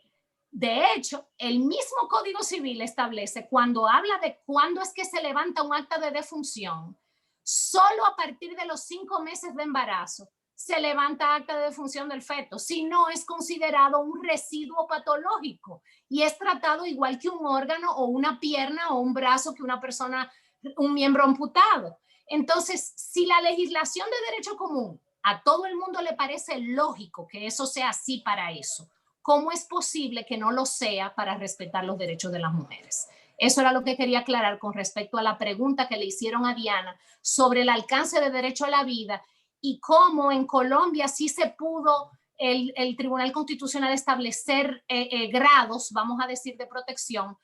[SPEAKER 8] De hecho, el mismo Código Civil establece, cuando habla de cuándo es que se levanta un acta de defunción, solo a partir de los 5 meses de embarazo se levanta acta de defunción del feto, si no es considerado un residuo patológico y es tratado igual que un órgano o una pierna o un brazo que una persona, un miembro amputado. Entonces, si la legislación de derecho común a todo el mundo le parece lógico que eso sea así para eso, ¿cómo es posible que no lo sea para respetar los derechos de las mujeres? Eso era lo que quería aclarar con respecto a la pregunta que le hicieron a Diana sobre el alcance de derecho a la vida y cómo en Colombia sí se pudo el Tribunal Constitucional establecer grados, vamos a decir, de protección,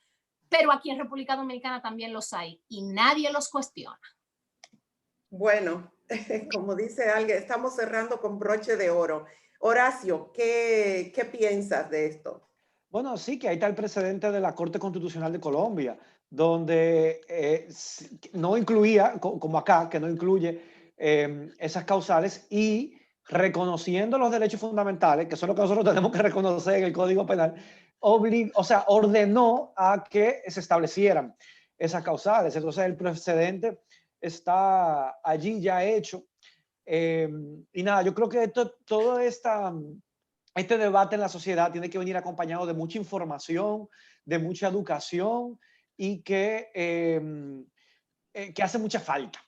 [SPEAKER 8] pero aquí en República Dominicana también los hay y nadie los cuestiona.
[SPEAKER 5] Bueno, como dice alguien, estamos cerrando con broche de oro. Horacio, ¿qué piensas de esto?
[SPEAKER 9] Bueno, sí, que ahí está el precedente de la Corte Constitucional de Colombia, donde no incluía, como acá, que no incluye esas causales, y reconociendo los derechos fundamentales, que son lo que nosotros tenemos que reconocer en el Código Penal, ordenó a que se establecieran esas causales. Entonces el precedente está allí ya hecho. Y nada, yo creo que todo este debate en la sociedad tiene que venir acompañado de mucha información, de mucha educación y que hace mucha falta.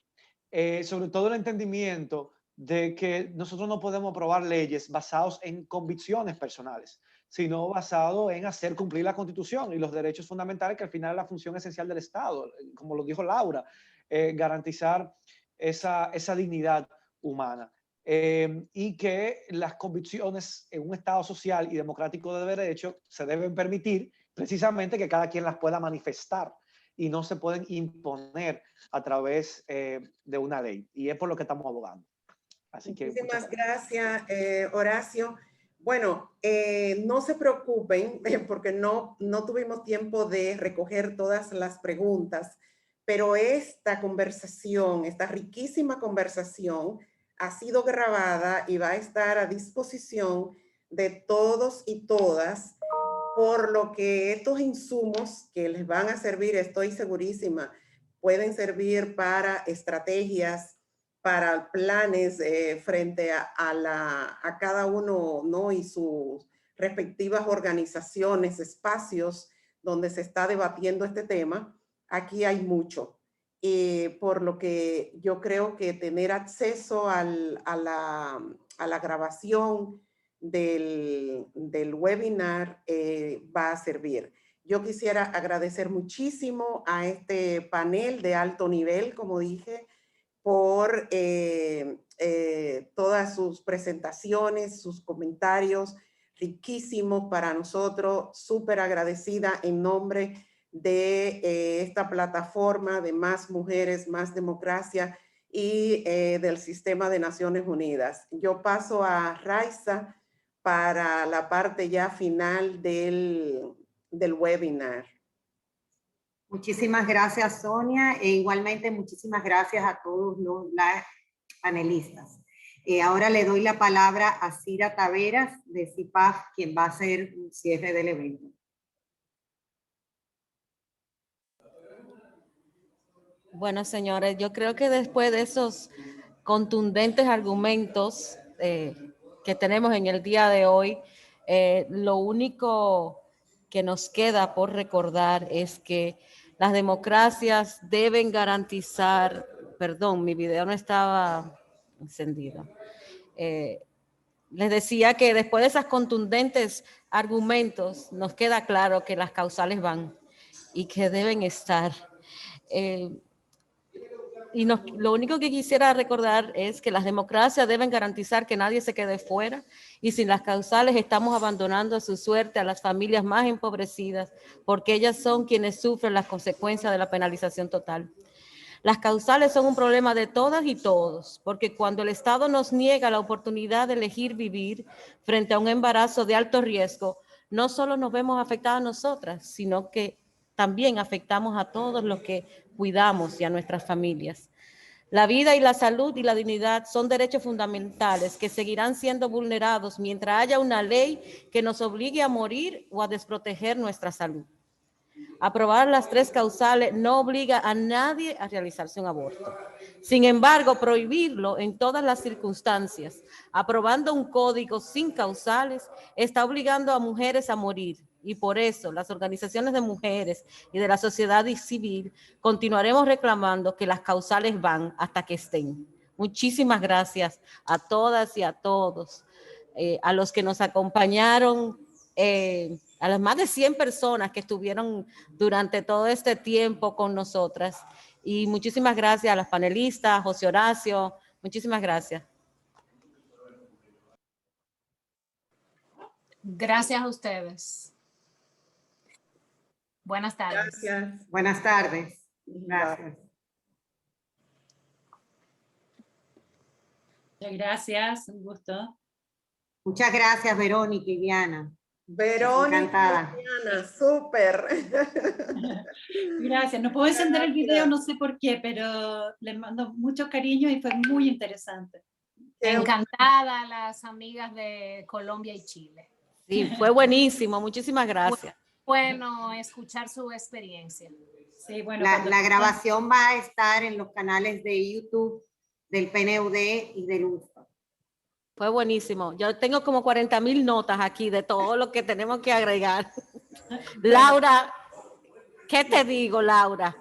[SPEAKER 9] Sobre todo el entendimiento de que nosotros no podemos aprobar leyes basadas en convicciones personales, sino basado en hacer cumplir la Constitución y los derechos fundamentales, que al final es la función esencial del Estado, como lo dijo Laura, garantizar esa dignidad humana. Y que las convicciones en un Estado social y democrático de derecho se deben permitir precisamente que cada quien las pueda manifestar y no se pueden imponer a través de una ley. Y es por lo que estamos abogando. Así que,
[SPEAKER 5] muchísimas gracias, Horacio. Bueno, no se preocupen porque no tuvimos tiempo de recoger todas las preguntas, pero esta conversación, esta riquísima conversación, ha sido grabada y va a estar a disposición de todos y todas, por lo que estos insumos que les van a servir, estoy segurísima, pueden servir para estrategias, para planes frente a cada uno, ¿no? Y sus respectivas organizaciones, espacios donde se está debatiendo este tema. Aquí hay mucho. Por lo que yo creo que tener acceso a la grabación del webinar va a servir. Yo quisiera agradecer muchísimo a este panel de alto nivel, como dije, por todas sus presentaciones, sus comentarios riquísimos para nosotros. Súper agradecida en nombre de esta plataforma de Más Mujeres, Más Democracia y del Sistema de Naciones Unidas. Yo paso a Raiza para la parte ya final del webinar.
[SPEAKER 3] Muchísimas gracias, Sonia, e igualmente muchísimas gracias a todos los panelistas. Ahora le doy la palabra a Cira Taveras de CIPAF, quien va a hacer un cierre del evento.
[SPEAKER 10] Bueno, señores, yo creo que después de esos contundentes argumentos que tenemos en el día de hoy, lo único que nos queda por recordar es que las democracias deben garantizar, perdón, mi video no estaba encendido. Les decía que después de esos contundentes argumentos nos queda claro que las causales van y que deben estar. Lo único que quisiera recordar es que las democracias deben garantizar que nadie se quede fuera y sin las causales estamos abandonando a su suerte a las familias más empobrecidas porque ellas son quienes sufren las consecuencias de la penalización total. Las causales son un problema de todas y todos porque cuando el Estado nos niega la oportunidad de elegir vivir frente a un embarazo de alto riesgo, no solo nos vemos afectadas nosotras, sino que también afectamos a todos los que cuidamos y a nuestras familias. La vida y la salud y la dignidad son derechos fundamentales que seguirán siendo vulnerados mientras haya una ley que nos obligue a morir o a desproteger nuestra salud. Aprobar las 3 causales no obliga a nadie a realizarse un aborto. Sin embargo, prohibirlo en todas las circunstancias, aprobando un código sin causales, está obligando a mujeres a morir. Y por eso las organizaciones de mujeres y de la sociedad civil continuaremos reclamando que las causales van hasta que estén. Muchísimas gracias a todas y a todos, a los que nos acompañaron, a las más de 100 personas que estuvieron durante todo este tiempo con nosotras. Y muchísimas gracias a las panelistas, José Horacio, muchísimas gracias.
[SPEAKER 8] Gracias a ustedes. Buenas tardes.
[SPEAKER 3] Gracias. Buenas tardes. Gracias.
[SPEAKER 6] Muchas gracias, un gusto.
[SPEAKER 3] Muchas gracias, Verónica y Diana.
[SPEAKER 5] Verónica, Diana, súper.
[SPEAKER 6] Gracias. No puedo encender el video, no sé por qué, pero les mando mucho cariño y fue muy interesante.
[SPEAKER 8] Encantada las amigas de Colombia y Chile.
[SPEAKER 10] Sí, fue buenísimo. Muchísimas gracias.
[SPEAKER 8] Bueno, escuchar su experiencia.
[SPEAKER 6] Sí, bueno,
[SPEAKER 3] la grabación va a estar en los canales de YouTube del PNUD y del UFPA.
[SPEAKER 10] Fue buenísimo. Yo tengo como 40,000 notas aquí de todo lo que tenemos que agregar. Laura, ¿qué te digo, Laura?